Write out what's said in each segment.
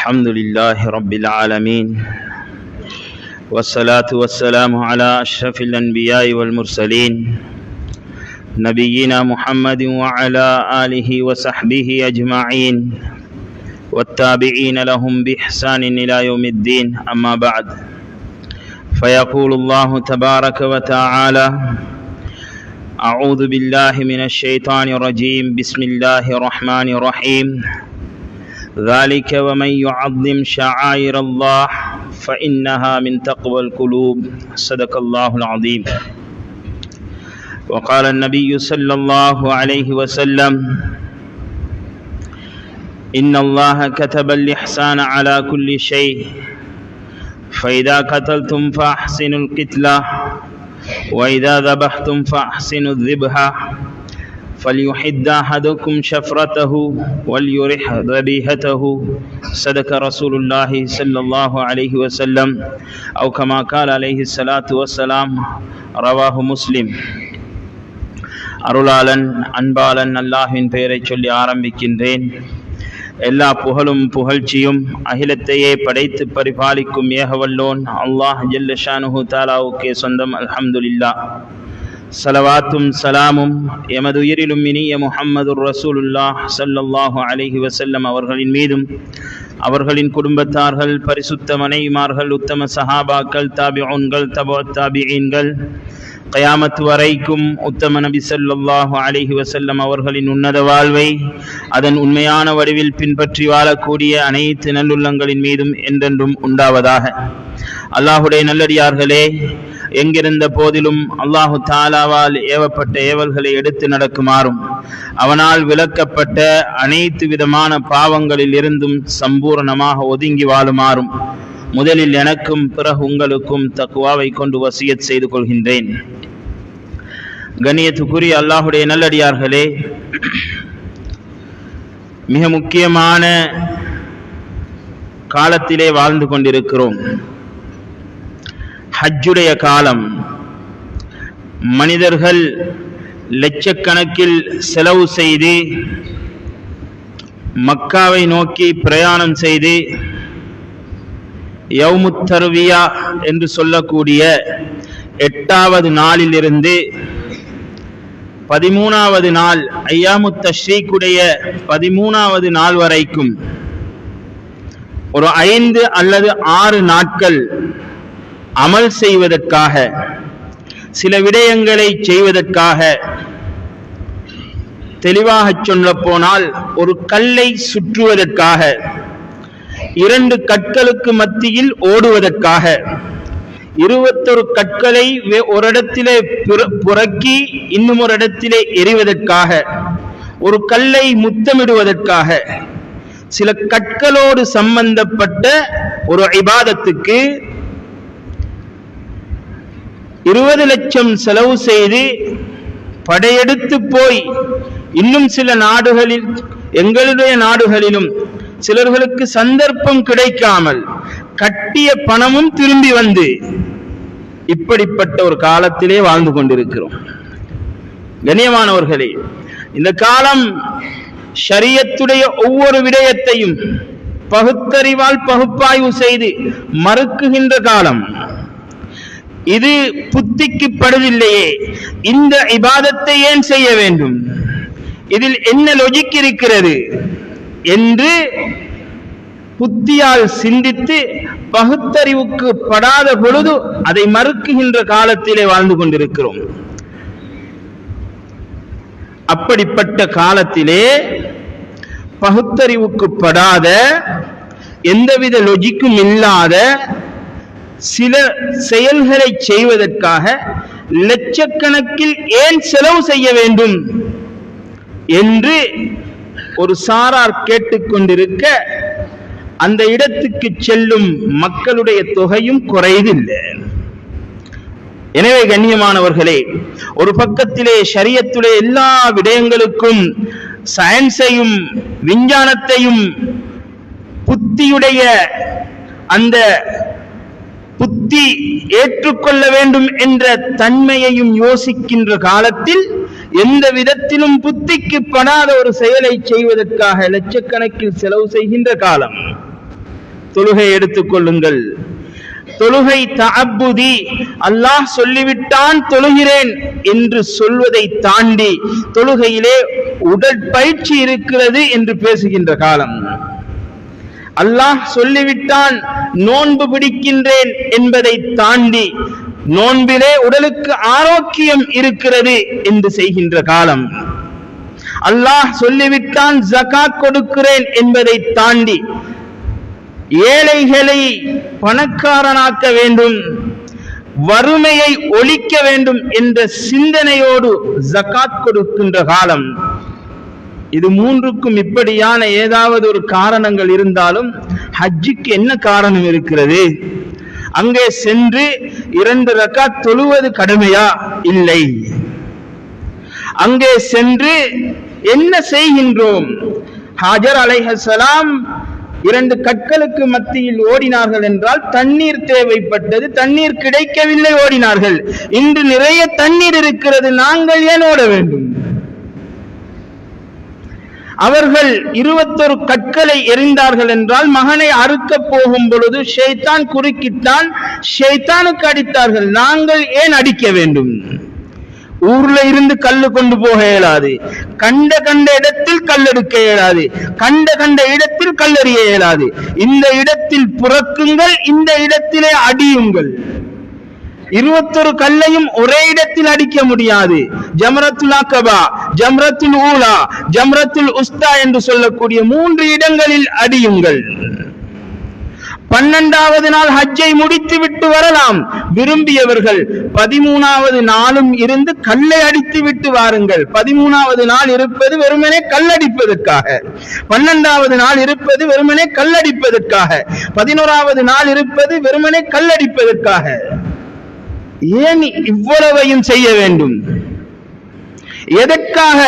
الحمد لله رب العالمين والصلاة والسلام على أشرف الأنبياء والمرسلين نبينا محمد وعلى آله وصحبه أجمعين والتابعين لهم بإحسان إلى يوم الدين. أما بعد، فيقول الله تبارك وتعالى: أعوذ بالله من الشيطان الرجيم. بسم الله الرحمن الرحيم. ذلك ومن يعظم شعائر الله فإنها من تقوى القلوب. صدق الله العظيم. وقال النبي صلى الله عليه وسلم: إن الله كتب الإحسان على كل شيء، فإذا قتلتم فأحسنوا القتلة، وإذا ذبحتم فأحسنوا الذبحة، فليحد أحدكم شفرته وليرح ذبيحته. صدق رسول الله صلى الله عليه وسلم أو كما قال عليه الصلاة والسلام. رواه முஸ்லிம். அருளாளன் அன்பாளன் அல்லாஹ்வின் பெயரை சொல்லி ஆரம்பிக்கின்றேன். எல்லா புகழும் புகழ்ச்சியும் அகிலத்தையே படைத்து பரிபாலிக்கும் ஏகவல்லோன் அல்லாஹ் ஜல்ல ஷானுஹு தஆலாவுக்கே சொந்தம். அல்ஹம்துலில்லாஹ். ஸலவாத்தும் சலாமும் எமது உயிரிலும் இனிய முஹம்மதுர் ரசூலுல்லாஹ் ஸல்லல்லாஹு அலைஹி வஸல்லம் அவர்களின் மீதும், அவர்களின் குடும்பத்தார்கள், பரிசுத்த மனைவிமார்கள், உத்தம சஹாபாக்கள், தாபிஊன்கள், தபஅத் தாபிஈன்கள், கயாமத் வரைக்கும் உத்தம நபி ஸல்லல்லாஹு அலைஹி வஸல்லம் அவர்களின் உன்னத வாழ்வை அதன் உண்மையான வடிவில் பின்பற்றி வாழக்கூடிய அனைத்து நல்லுள்ளங்களின் மீதும் என்றென்றும் உண்டாவதாக. அல்லாஹுடைய நல்லடியார்களே, எங்கிருந்த போதிலும் அல்லாஹு தாலாவால் ஏவப்பட்ட ஏவல்களை எடுத்து நடக்குமாறும், அவனால் விலக்கப்பட்ட அனைத்து விதமான பாவங்களில் இருந்தும் சம்பூர்ணமாக ஒதுங்கி வாழுமாறும் முதலில் எனக்கும் பிறகு உங்களுக்கும் தக்வாவை கொண்டு வசியத் செய்து கொள்கின்றேன். கண்ணியத்துக்குரிய அல்லாஹுடைய நல்லடியார்களே, மிக முக்கியமான காலத்திலே வாழ்ந்து கொண்டிருக்கிறோம். ஹஜ்ஜுடைய காலம். மனிதர்கள் லட்சக்கணக்கில் செலவு செய்து மக்காவை நோக்கி பிரயாணம் செய்து யௌமுத் தர்வியா என்று சொல்லக்கூடிய 8வது நாளிலிருந்து 13வது நாள் ஐயாமுத் தஷ்ரீக்குடைய 13வது நாள் வரைக்கும் ஒரு 5 அல்லது 6 நாட்கள் அமல் செய்வதற்காக, சில விடயங்களை செய்வதற்காக, தெளிவாக சொல்ல போனால் ஒரு கல்லை சுற்றுவதற்காக, 2 கற்களுக்கு மத்தியில் ஓடுவதற்காக, 21 கற்களை ஒரு இடத்திலே புரக்கி இன்னும் ஒரு இடத்திலே எறிவதற்காக, ஒரு கல்லை முத்தமிடுவதற்காக, சில கற்களோடு சம்பந்தப்பட்ட ஒரு இபாதத்துக்கு 20 லட்சம் செலவு செய்து படையெடுத்து போய் இன்னும் சில நாடுகளில், எங்களுடைய நாடுகளிலும் சிலர்களுக்கு சந்தர்ப்பம் கிடைக்காமல் கட்டிய பணமும் திரும்பி வந்து இப்படிப்பட்ட ஒரு காலத்திலே வாழ்ந்து கொண்டிருக்கிறோம். கண்ணியமானவர்களே, இந்த காலம் ஷரியத்துடைய ஒவ்வொரு விடயத்தையும் பகுத்தறிவால் பகுப்பாய்வு செய்து மறுக்குகின்ற காலம். இது புத்திக்கு படுவதில்லையே, இந்த இபாதத்தை ஏன் செய்ய வேண்டும், இதில் என்ன லொஜிக் இருக்கிறது என்று புத்தியால் சிந்தித்து பகுத்தறிவுக்கு படாத பொழுது அதை மறுக்குகின்ற காலத்திலே வாழ்ந்து கொண்டிருக்கிறோம். அப்படிப்பட்ட காலத்திலே பகுத்தறிவுக்கு படாத, எந்தவித லொஜிக்கும் இல்லாத சில செயல்களை செய்வதற்காக லட்சக்கணக்கில் ஏன் செலவு செய்ய வேண்டும் என்று ஒரு சாரார் கேட்டுக்கொண்டிருக்க, அந்த இடத்துக்கு செல்லும் மக்களுடைய தொகையும் குறையதில்லை. எனவே கண்ணியமானவர்களே, ஒரு பக்கத்திலே ஷரியத்துடைய எல்லா விடயங்களுக்கும் சயின்ஸையும் விஞ்ஞானத்தையும் புத்தியுடைய அந்த புத்தி ஏற்றுக்கொள்ள வேண்டும் என்ற தன்மையையும் யோசிக்கின்ற காலத்தில் எந்த விதத்திலும் புத்திக்கு படாத ஒரு செயலை செய்வதற்காக லட்சக்கணக்கில் செலவு செய்கின்ற காலம். தொழுகை எடுத்துக் கொள்ளுங்கள். தொழுகை தஅப்புதி, அல்லாஹ் சொல்லிவிட்டான் தொழுகிறேன் என்று சொல்வதை தாண்டி தொழுகையிலே உடற்பயிற்சி இருக்கிறது என்று பேசுகின்ற காலம். அல்லாஹ் சொல்லிவிட்டான் நோன்பு பிடிக்கின்றேன் என்பதை தாண்டி நோன்பிலே உடலுக்கு ஆரோக்கியம் இருக்கிறது என்று செய்கின்ற காலம். அல்லாஹ் சொல்லிவிட்டான் ஜகாத் கொடுக்கிறேன் என்பதை தாண்டி ஏழைகளை பணக்காரனாக்க வேண்டும், வறுமையை ஒழிக்க வேண்டும் என்ற சிந்தனையோடு ஜகாத் கொடுக்கின்ற காலம். இது மூன்றுக்கும் இப்படியான ஏதாவது ஒரு காரணங்கள் இருந்தாலும் ஹஜ்ஜுக்கு என்ன காரணம் இருக்கிறது? அங்கே சென்று 2 ரக்காத் தொழுவது கடமையா? இல்லை. அங்கே சென்று என்ன செய்கின்றோம்? ஹாஜர் அலைஹிஸ்ஸலாம் 2 கற்களுக்கு மத்தியில் ஓடினார்கள் என்றால் தண்ணீர் தேவைப்பட்டது, தண்ணீர் கிடைக்கவில்லை, ஓடினார்கள். இன்று நிறைய தண்ணீர் இருக்கிறது, நாங்கள் ஏன் ஓட வேண்டும்? அவர்கள் 21 கற்களை எறிந்தார்கள் என்றால் மகனை அறுக்க போகும் பொழுது ஷைத்தான் குறுக்கிட்டான், ஷைத்தானுக்கு அடித்தார்கள், நாங்கள் ஏன் அடிக்க வேண்டும்? ஊர்ல இருந்து கல்லு கொண்டு போக இயலாது, கண்ட இடத்தில் கல்லெடுக்க இயலாது, கண்ட இடத்தில் கல்லெறிய இயலாது. இந்த இடத்தில் புறக்குங்கள், இந்த இடத்திலே அடியுங்கள். 21 கல்லையும் ஒரே இடத்தில் அடிக்க முடியாது. ஜம்ரத்துல் அகபா, ஜம்ரத்துல் ஊலா, ஜம்ரத்துல் உஸ்தா என்று சொல்லக்கூடிய 3 இடங்களில் அடியுங்கள். 12வது நாள் ஹஜ்ஜை முடித்து விட்டு வரலாம். விரும்பியவர்கள் 13வது நாளும் இருந்து கல்லை அடித்து விட்டு வாருங்கள். 13வது நாள் இருப்பது வெறுமனே கல்லடிப்பதற்காக, 12வது நாள் இருப்பது வெறுமனே கல்லடிப்பதற்காக, 11வது நாள் இருப்பது வெறுமனே கல்லடிப்பதற்காக. ஏன் இவ்வளவையும் செய்ய வேண்டும்? எதற்காக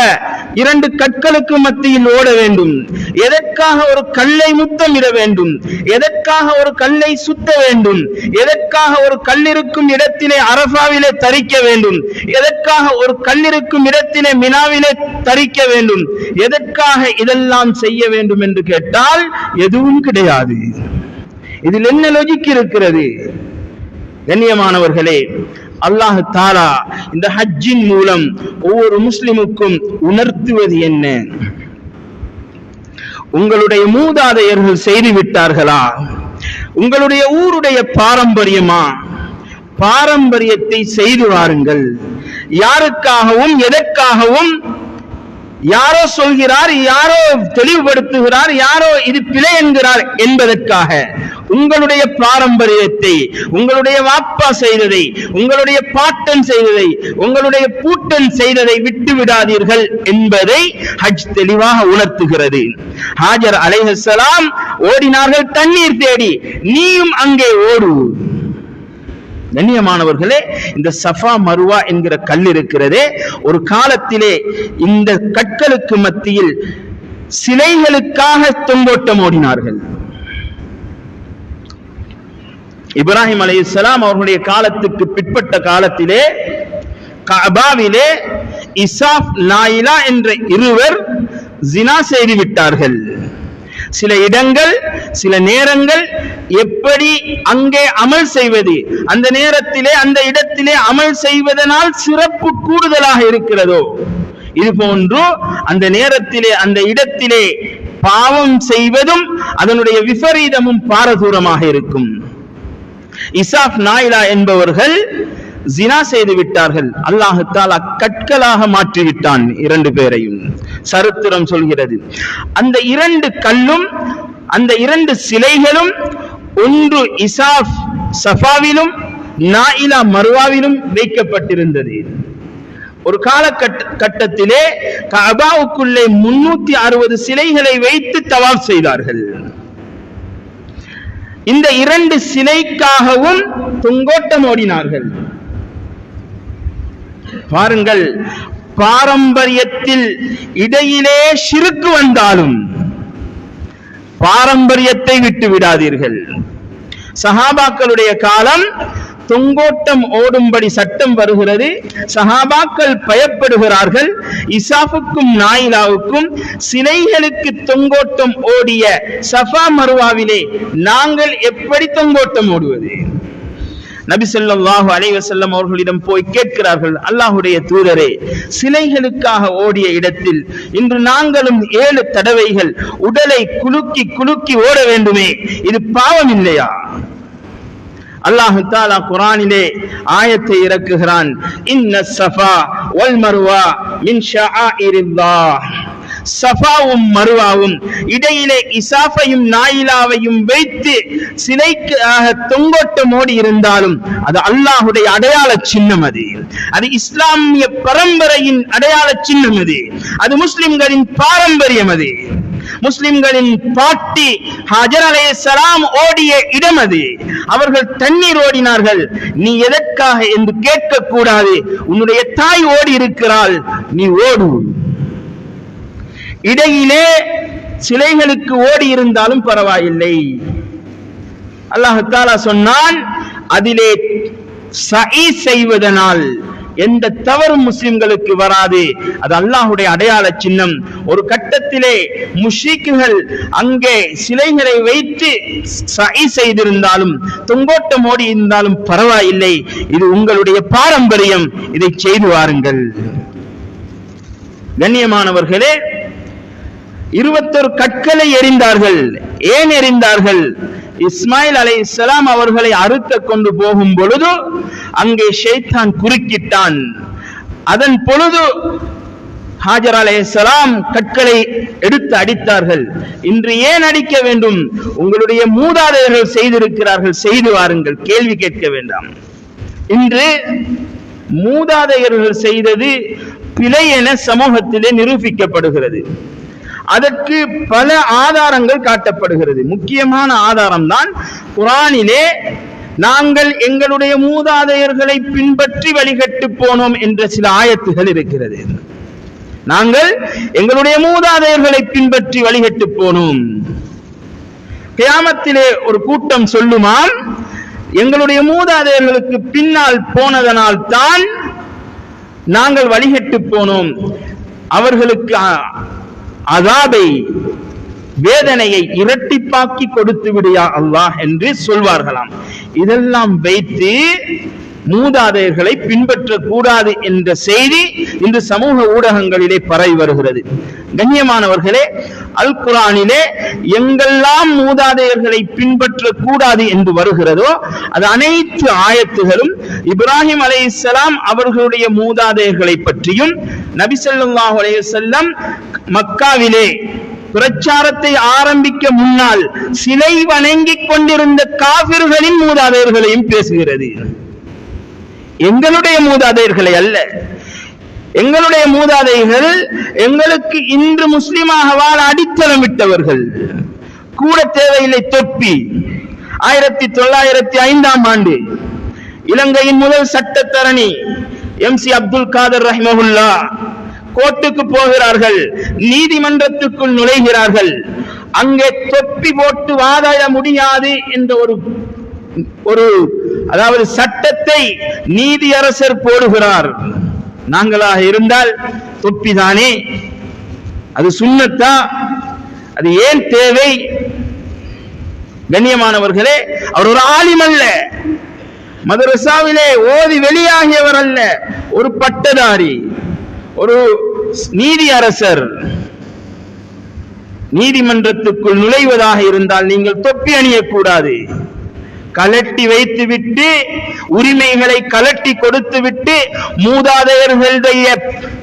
2 கற்களுக்கு மத்தியில் ஓட வேண்டும்? எதற்காக ஒரு கல்லை முத்தமிட வேண்டும்? எதற்காக ஒரு கல்லை சுத்த வேண்டும்? எதற்காக ஒரு கல்லிருக்கும் இடத்திலே அரஃபாவிலே தரிக்க வேண்டும்? எதற்காக ஒரு கல்லிருக்கும் இடத்திலே மினாவிலே தரிக்க வேண்டும்? எதற்காக இதெல்லாம் செய்ய வேண்டும் என்று கேட்டால் எதுவும் கிடையாது. இதில் என்ன லாஜிக் இருக்கிறது? கண்ணியமானவர்களே, அல்லாஹ் தஆலா இந்த ஹஜ்ஜின் மூலம் ஒவ்வொரு முஸ்லிமுக்கும் உணர்த்துவது என்ன? உங்களுடைய மூதாதையர்கள் செய்து விட்டார்களா? உங்களுடைய ஊருடைய பாரம்பரியமா? பாரம்பரியத்தை செய்து வாருங்கள். யாருக்காகவும் எதற்காகவும் யாரோ சொல்கிறார், யாரோ தெளிவுபடுத்துகிறார், யாரோ இது பிழை என்கிறார் என்பதற்காக உங்களுடைய பாரம்பரியத்தை, உங்களுடைய வாப்பா செய்ததை, உங்களுடைய பாட்டன் செய்ததை, உங்களுடைய பூட்டன் செய்ததை விட்டு விடாதீர்கள் என்பதை ஹஜ் தெளிவாக உணர்த்துகிறது. ஹாஜர் அலைஹிஸ்ஸலாம் ஓடினார்கள் தண்ணீர் தேடி, நீயும் அங்கே ஓடு. கண்ணியமானவர்களே, இந்த சஃபா மருவா என்கிற கல் இருக்கிறதே, ஒரு காலத்திலே இந்த கற்களுக்கு மத்தியில் சிலைகளுக்காக தொங்கோட்டம் ஓடினார்கள். இப்ராஹிம் அலைஹிஸ்ஸலாம் அவர்களுடைய காலத்துக்கு பிற்பட்ட காலத்திலே கஅபாவிலே இசாஃப் நாயிலா என்ற இருவர் ஜினா செய்து விட்டார்கள். சில இடங்கள், சில நேரங்கள் எப்படி அங்கே அமல் செய்வது, அந்த நேரத்திலே அந்த இடத்திலே அமல் செய்வதனால் சிறப்பு கூடுதலாக இருக்கிறதோ, இது போன்று அந்த நேரத்திலே அந்த இடத்திலே பாவம் செய்வதும் அதனுடைய விபரீதமும் பாரதூரமாக இருக்கும். இசாஃப் நாயிலா என்பவர்கள் ஜினா செய்து விட்டார்கள். அல்லாஹ் தஆலா கற்களாக மாற்றிவிட்டான் 2 பேரையும். சரித்திரம் சொல்கிறது, அந்த 2 கல்லும் அந்த 2 சிலைகளும் ஒன்று இசாஃப் சஃபாவிலும் நாயிலா மர்வாவிலும் வைக்கப்பட்டிருந்தது. ஒரு காலகட்டத்திலே கஅபாவுக்குள்ளே 360 சிலைகளை வைத்து தவாப் செய்தார்கள். இந்த 2 சிலைக்காகவும் தொங்கோட்டம் ஓடினார்கள். பாருங்கள், பாரம்பரியத்தில் இடையிலே ஷிர்க் வந்தாலும் பாரம்பரியத்தை விட்டு விடாதீர்கள். சஹாபாக்களுடைய காலம் தொங்கோட்டம் ஓடும்படி சட்டம் வருகிறது. சஹாபாக்கள் பயப்படுகிறார்கள். இசாஃபுக்கும் நாயிலாவுக்கும் சிலைகளுக்கு தொங்கோட்டம் ஓடிய சஃபா மருவாவிலே நாங்கள் எப்படி தொங்கோட்டம் ஓடுவது? நபி ஸல்லல்லாஹு அலைஹி வஸல்லம் அவர்களிடம் போய் கேட்கிறார்கள், அல்லாஹ்வுடைய தூதரே, சிலைகளுக்காக ஓடிய இடத்தில் இன்று நாங்களும் 7 தடவைகள் உடலை குலுக்கி குலுக்கி ஓட வேண்டுமே, இது பாவம் இல்லையா? அல்லாஹ் தஆலா குர்ஆனிலே ஆயத்தை இறக்குகிறான், இன்ன ஸஃபா வல் மர்வா மின் ஷஆஇரில்லாஹ். சஃபாவும் மருவாவும் இடையிலே இசாஃபையும் நாயிலாவையும் வைத்து சிலைக்கு தொங்கோட்டம் ஓடி இருந்தாலும் அது அல்லாஹுடைய அடையாள சின்னம். அது இஸ்லாமிய பரம்பரையின் அடையாள சின்னம். அது முஸ்லிம்களின் பாரம்பரியம். அது முஸ்லிம்களின் பாட்டி ஹஜர் அலைஹிஸ்ஸலாம் ஓடிய இடம். அது அவர்கள் தண்ணீர் ஓடினார்கள். நீ எதற்காக என்று கேட்க கூடாது. உன்னுடைய தாய் ஓடி இருக்கிறாள், நீ ஓடு. இடையிலே சிலைகளுக்கு ஓடி இருந்தாலும் பரவாயில்லை. அல்லாஹ் தஆலா சொன்னான், அதிலே சஈ செய்வதனால் எந்த தவறும் முஸ்லிம்களுக்கு வராது. அது அல்லாஹ்வுடைய அடையாள சின்னம். ஒரு கட்டத்திலே முஷ்ரிக்குகள் அங்கே சிலைகளை வைத்து சஈ செய்திருந்தாலும் தொங்கோட்டம் ஓடி இருந்தாலும் பரவாயில்லை, இது உங்களுடைய பாரம்பரியம், இதை செய்து வாருங்கள். கண்ணியமானவர்களே, 21 கற்களை எறிந்தார்கள். ஏன் எறிந்தார்கள்? இஸ்மாயில் அலைஹிஸ்ஸலாம் அவர்களை அறுக்க கொண்டு போகும் பொழுது அங்கே ஷைத்தான் குறுக்கிட்டான். அதன் பொழுது ஹாஜர் அலைஹிஸ்ஸலாம் கற்களை எடுத்து அடித்தார்கள். இன்று ஏன் அடிக்க வேண்டும்? உங்களுடைய மூதாதையர்கள் செய்திருக்கிறார்கள், செய்து வாருங்கள், கேள்வி கேட்க வேண்டாம். இன்று மூதாதையர்கள் செய்தது பிழை என சமூகத்திலே நிரூபிக்கப்படுகிறது. அதற்கு பல ஆதாரங்கள் காட்டப்படுகிறது. முக்கியமான ஆதாரம் தான் குர்ஆனிலே நாங்கள் எங்களுடைய மூதாதையர்களை பின்பற்றி வழிகட்டு போனோம் என்ற சில ஆயத்துகள் இருக்கிறது. நாங்கள் எங்களுடைய மூதாதையர்களை பின்பற்றி வழிகட்டு போனோம். கியாமத்திலே ஒரு கூட்டம் சொல்லுமாம், எங்களுடைய மூதாதையர்களுக்கு பின்னால் போனதனால் தான் நாங்கள் வழிகட்டு போனோம், அவர்களுக்கு அதாபை வேதனையை இரட்டிப்பாக்கி கொடுத்து விடியா அல்லாஹ் என்று சொல்வார்களாம். இதெல்லாம் வைத்து மூதாதையர்களை பின்பற்றக்கூடாது என்ற செய்தி இன்று சமூக ஊடகங்களிலே பரவி வருகிறது. கண்ணியமானவர்களே, அல் குர்ஆனிலே எங்கெல்லாம் மூதாதையர்களை பின்பற்றக்கூடாது என்று வருகிறதோ அது அனைத்து ஆயத்துகளும் இப்ராஹிம் அலைஹிஸ்ஸலாம் அவர்களுடைய மூதாதையர்களை பற்றியும், நபி ஸல்லல்லாஹு அலைஹி வஸல்லம் மக்காவிலே பிரச்சாரத்தை ஆரம்பிக்க முன்னால் சிலை வணங்கிக் கொண்டிருந்த காபிர்களின் மூதாதையர்களையும் பேசுகிறது. எங்களுடைய மூதாதையர்களை அல்ல. எங்களுடைய மூதாதையர்கள் எங்களுக்கு இன்று முஸ்லிமாக வாழ அடித்தளம் விட்டவர்கள். கூட தேவையில்லை தொப்பி. 1905ஆம் ஆண்டு இலங்கையின் முதல் சட்டத்தரணி MC அப்துல் காதர் ரஹிமஹுல்லா கோர்ட்டுக்கு போகிறார்கள். நீதிமன்றத்துக்குள் நுழைகிறார்கள். அங்கே தொப்பி போட்டு வாதாட முடியாது என்ற ஒரு அதாவது சட்டத்தை நீதியரசர் போடுகிறார். நாங்களாக இருந்தால் தொப்பிதானே, அது சுன்னத்தா, அது ஏன் தேவை? கண்ணியமானவர்களே, அவர் ஒரு ஆலிம் அல்ல, மதரசாவிலே ஓதி வெளியாகியவர் அல்ல, ஒரு பட்டதாரி, ஒரு நீதியரசர். நீதிமன்றத்துக்குள் நுழைவதாக இருந்தால் நீங்கள் தொப்பி அணியக்கூடாது. கலட்டி வைத்து விட்டு உரிமைகளை கலட்டி கொடுத்து விட்டு மூதாதையர்களுடைய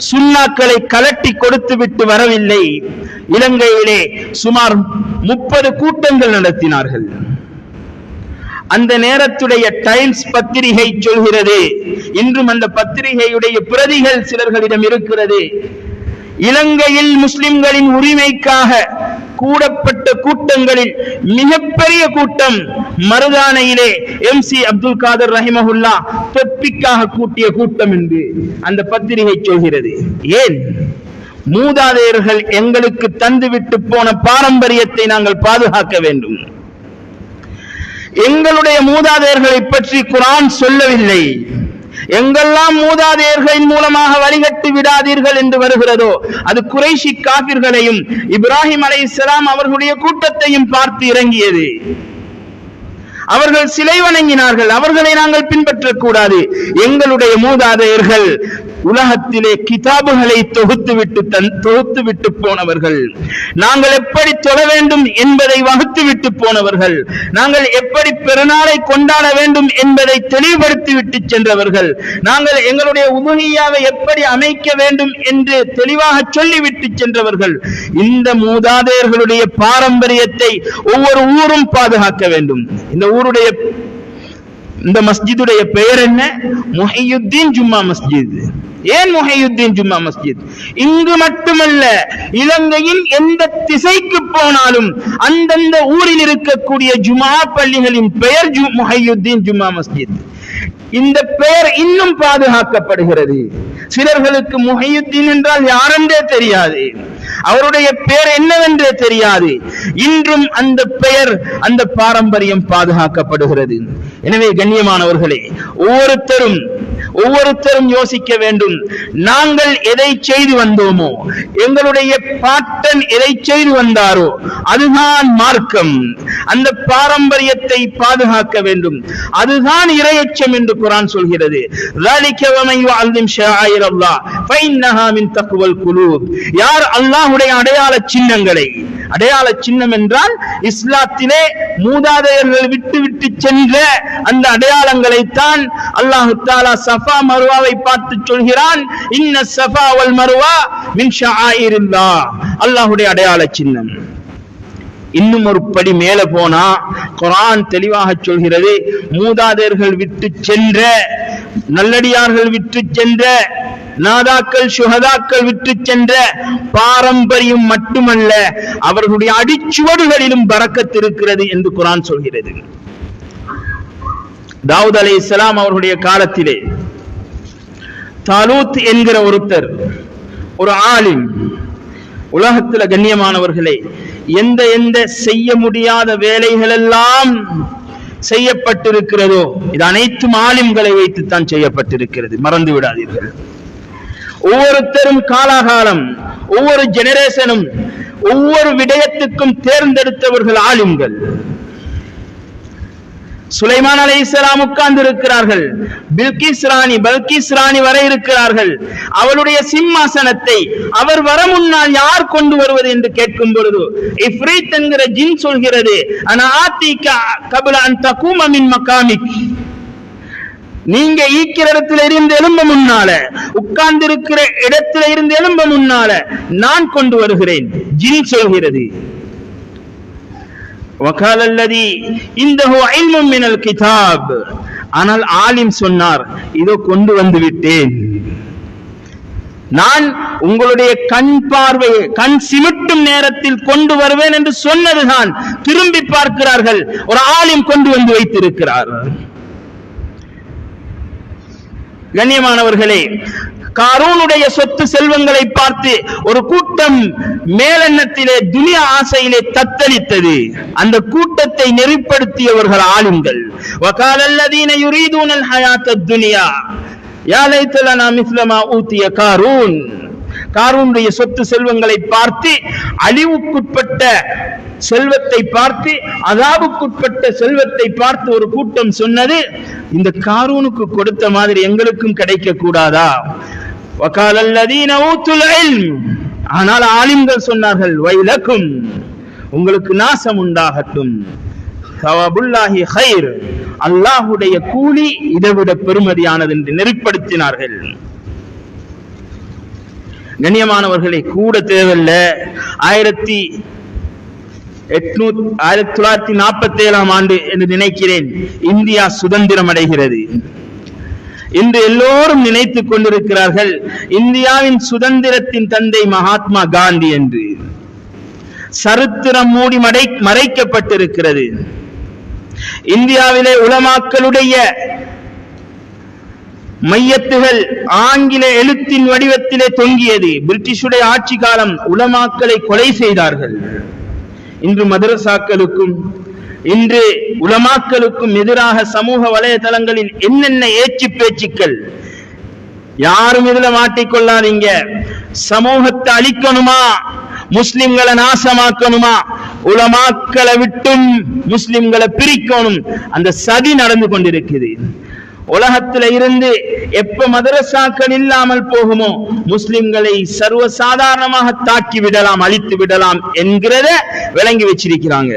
சுன்னாக்களை கலட்டி கொடுத்து விட்டு வரவில்லை. இலங்கையிலே சுமார் 30 கூட்டங்கள் நடத்தினார்கள். அந்த நேரத்துடைய டைம்ஸ் பத்திரிகை சொல்கிறது, இன்றும் அந்த பத்திரிகையுடைய பிரதிகள் சிலர்களிடம் இருக்கிறது, இலங்கையில் முஸ்லிம்களின் உரிமைக்காக கூடப்பட்ட கூட்டங்களில் மிகப்பெரிய கூட்டம் மருதானையிலே MC அப்துல் காதர் ரஹிமஹுல்லா தொப்பிக்காக கூட்டிய கூட்டம் என்று அந்த பத்திரிகை சொல்கிறது. ஏன்? மூதாதையர்கள் எங்களுக்கு தந்துவிட்டு போன பாரம்பரியத்தை நாங்கள் பாதுகாக்க வேண்டும். எங்களுடைய மூதாதையர்களை பற்றி குர்ஆன் சொல்லவில்லை. எங்கெல்லாம் மூதாதையர்களின் மூலமாக வழிகட்டு விடாதீர்கள் என்று வருகிறதோ அது குறைஷி காபிர்களையும் இப்ராஹிம் அலைஹிஸ்ஸலாம் அவர்களுடைய கூட்டத்தையும் பார்த்து இறங்கியது. அவர்கள் சிலை வணங்கினார்கள், அவர்களை நாங்கள் பின்பற்றக்கூடாது. எங்களுடைய மூதாதையர்கள் உலகத்திலே கிதாபுகளை தொகுத்து விட்டு போனவர்கள். நாங்கள் எப்படி தொழ வேண்டும் என்பதை வகுத்து விட்டு போனவர்கள். நாங்கள் எப்படி பெருநாளை கொண்டாட வேண்டும் என்பதை தெளிவுபடுத்தி விட்டு சென்றவர்கள். நாங்கள் எங்களுடைய உதுஹியாவை எப்படி அமைக்க வேண்டும் என்று தெளிவாக சொல்லிவிட்டு சென்றவர்கள். இந்த மூதாதையர்களுடைய பாரம்பரியத்தை ஒவ்வொரு ஊரும் பாதுகாக்க வேண்டும். இந்த மஸ்ஜிதுடைய பெயர் என்ன? முஹையுத்தீன் ஜும்மா மஸ்ஜித். ஏன் முஹையுத்தீன் ஜும்மா மஸ்ஜித்? இங்கு மட்டுமல்ல, இலங்கையின் எந்த திசைக்கு போனாலும் அந்தந்த ஊரில் இருக்கக்கூடிய ஜுமா பள்ளிகளின் பெயர் முஹையுத்தீன் ஜும்மா மஸ்ஜித். இந்த பெயர் இன்னும் பாதுகாக்கப்படுகிறது. சிலர்களுக்கு முஹையுத்தீன் என்றால் யாரென்றே தெரியாது, அவருடைய பெயர் என்னவென்றே தெரியாது. இன்றும் அந்த பெயர், அந்த பாரம்பரியம் பாதுகாக்கப்படுகிறது. எனவே கண்ணியமானவர்களே, ஒவ்வொருத்தரும் யோசிக்க வேண்டும். நாங்கள் எதை செய்து வந்தோமோ, எங்களுடைய பாட்டன் எதை செய்து வந்தாரோ அதுதான் மார்க்கம். அந்த பாரம்பரியத்தை பாதுகாக்க வேண்டும். அதுதான் இறையச்சம் என்று குர்ஆன் சொல்கிறது. ذَلِكَ وَمَنْ يُعَظِّمْ شَعَائِرَ اللَّهِ فَإِنَّهَا مِنْ تَقْوَى الْقُلُوبِ. யார் அல்லாஹ்வுடைய அடையாள சின்னங்களை, அடையாள சின்னம் என்றால் இஸ்லாத்திலே மூதாதையர்கள் விட்டு சென்ற அந்த அடையாளங்களை தான் அல்லாஹ் தஆலா சஃபா மர்வாவை பார்த்து சொல்கிறான். இன்ன ஸஃபா வல் மர்வா மின் ஷஆயிரில்லாஹ். அல்லாஹ்வுடைய அடையாள சின்னம். இன்னும் ஒரு படி மேல போனா குர்ஆன் தெளிவாக சொல்கிறது, மூதாதையர்கள் விட்டு சென்ற, நல்லடியார்கள் விட்டு சென்ற, நாதாக்கள் சுஹதாக்கள் விட்டு சென்ற பாரம்பரியம் மட்டுமல்ல, அவர்களுடைய அடிச்சுவடுகளிலும் பரக்கத் இருக்கிறது என்று குர்ஆன் சொல்கிறது. தாவூத் அலைஹிஸ்ஸலாம் அவர்களுடைய காலத்திலே தாலூத் என்கிற ஒருத்தர், ஒரு ஆலிம், உலகத்தில் கண்ணியமானவர்களே, எந்த செய்ய முடியாத வேலைகள் எல்லாம் செய்யப்பட்டிருக்கிறதோ இது அனைத்தும் ஆலிம்களை வைத்துத்தான் செய்யப்பட்டிருக்கிறது, மறந்து விடாதீர்கள். ஒவ்வொருத்தரும் காலாகாலம், ஒவ்வொரு ஜெனரேஷனும் ஒவ்வொரு விடயத்துக்கும் தேர்ந்தெடுத்தவர்கள் ஆலிம்கள். சுலைமான் அலைஹிஸ்ஸலாம் உட்கார்ந்து இருக்கிறார்கள், பல்கிஸ் ராணி வர இருக்கிறார்கள். அவளுடைய சிம்மாசனத்தை அவர் வர முன்னால் யார் கொண்டு வருவது என்று கேட்கும் பொழுது இஃப்ரீத் என்கிற ஜின் சொல்கிறது, அனா ஆத்திக கப்ல அன் தகூம மின் மகாமிக். நீங்க ஈக்கிற இடத்துல இருந்து எழும்ப முன்னால, உட்கார்ந்து இருக்கிற இடத்துல இருந்து எழும்ப முன்னால நான் கொண்டு வருகிறேன், ஜின் சொல்கிறது. وقال الذي عنده علم من الكتاب. ஆனால் ஆலிம் சொன்னார், இதோ கொண்டு வந்து விட்டேன், நான் உங்களுடைய கண் பார்வையை கண் சிமிட்டும் நேரத்தில் கொண்டு வருவேன் என்று சொன்னதுதான். திரும்பி பார்க்கிறார்கள், ஒரு ஆலிம் கொண்டு வந்து வைத்திருக்கிறார். கண்ணியமானவர்களே, காரூனுடைய சொத்து செல்வங்களை பார்த்து ஒரு கூட்டம் மேலெண்ணத்திலே துனியா ஆசையிலே தத்தளித்தது. அந்த கூட்டத்தை நெறிப்படுத்தியவர்கள் ஆலிம்கள். وقال الذين يريدون الحياة الدنيا يا ليت لنا مثل ما أوتي قارون. காரூனுடைய சொத்து செல்வங்களை பார்த்து, அழிவுக்குட்பட்ட செல்வத்தை பார்த்து, அதாபுக்குட்பட்ட செல்வத்தை பார்த்து ஒரு கூட்டம் சொன்னது, இந்த காரூனுக்கு கொடுத்த மாதிரி எங்களுக்கும் கிடைக்க கூடாதா? وقال الذين اوتوا العلم. ஆனால் ஆலிம்கள் சொன்னார்கள், வைலக்கும், உங்களுக்கு நாசம் உண்டாகட்டும், தவபுல்லாஹி கைர், அல்லாஹ்வுடைய கூலி இதைவிட பெருமதியானது என்று நெறிப்படுத்தினார்கள். கண்ணியமானவர்களை, கூட தேவையில்ல, 1947 ஆண்டு என்று நினைக்கிறேன் இந்தியா சுதந்திரம் அடைகிறது. இன்று எல்லோரும் நினைத்துக் கொண்டிருக்கிறார்கள் இந்தியாவின் சுதந்திரத்தின் தந்தை மகாத்மா காந்தி என்று. சரித்திரம் மூடி மறைக்கப்பட்டிருக்கிறது. இந்தியாவிலே உலமாக்களுடைய மையத்துகள் ஆங்கில எழுத்தின் வடிவத்திலே தொங்கியது. பிரிட்டிஷுடைய ஆட்சி காலம் உலமாக்களை கொலை செய்தார்கள். இன்று மதரசாக்களுக்கும் இன்று உலமாக்களுக்கும் எதிராக சமூக வலைதளங்களில் என்னென்ன ஏச்சு பேச்சுக்கள். யாரும் இதுல மாட்டிக்கொள்ளாதீங்க. சமூகத்தை அழிக்கணுமா, முஸ்லிம்களை நாசமாக்கணுமா, உலமாக்களை விட்டும் முஸ்லிம்களை பிரிக்கணும், அந்த சதி நடந்து கொண்டிருக்குது. உலகத்தில இருந்து எப்ப மதரசாக்கள் இல்லாமல் போகுமோ முஸ்லிம்களை சர்வசாதாரணமாக தாக்கி விடலாம், அழித்து விடலாம் என்கிறத விளங்கி வச்சிருக்கிறாங்க.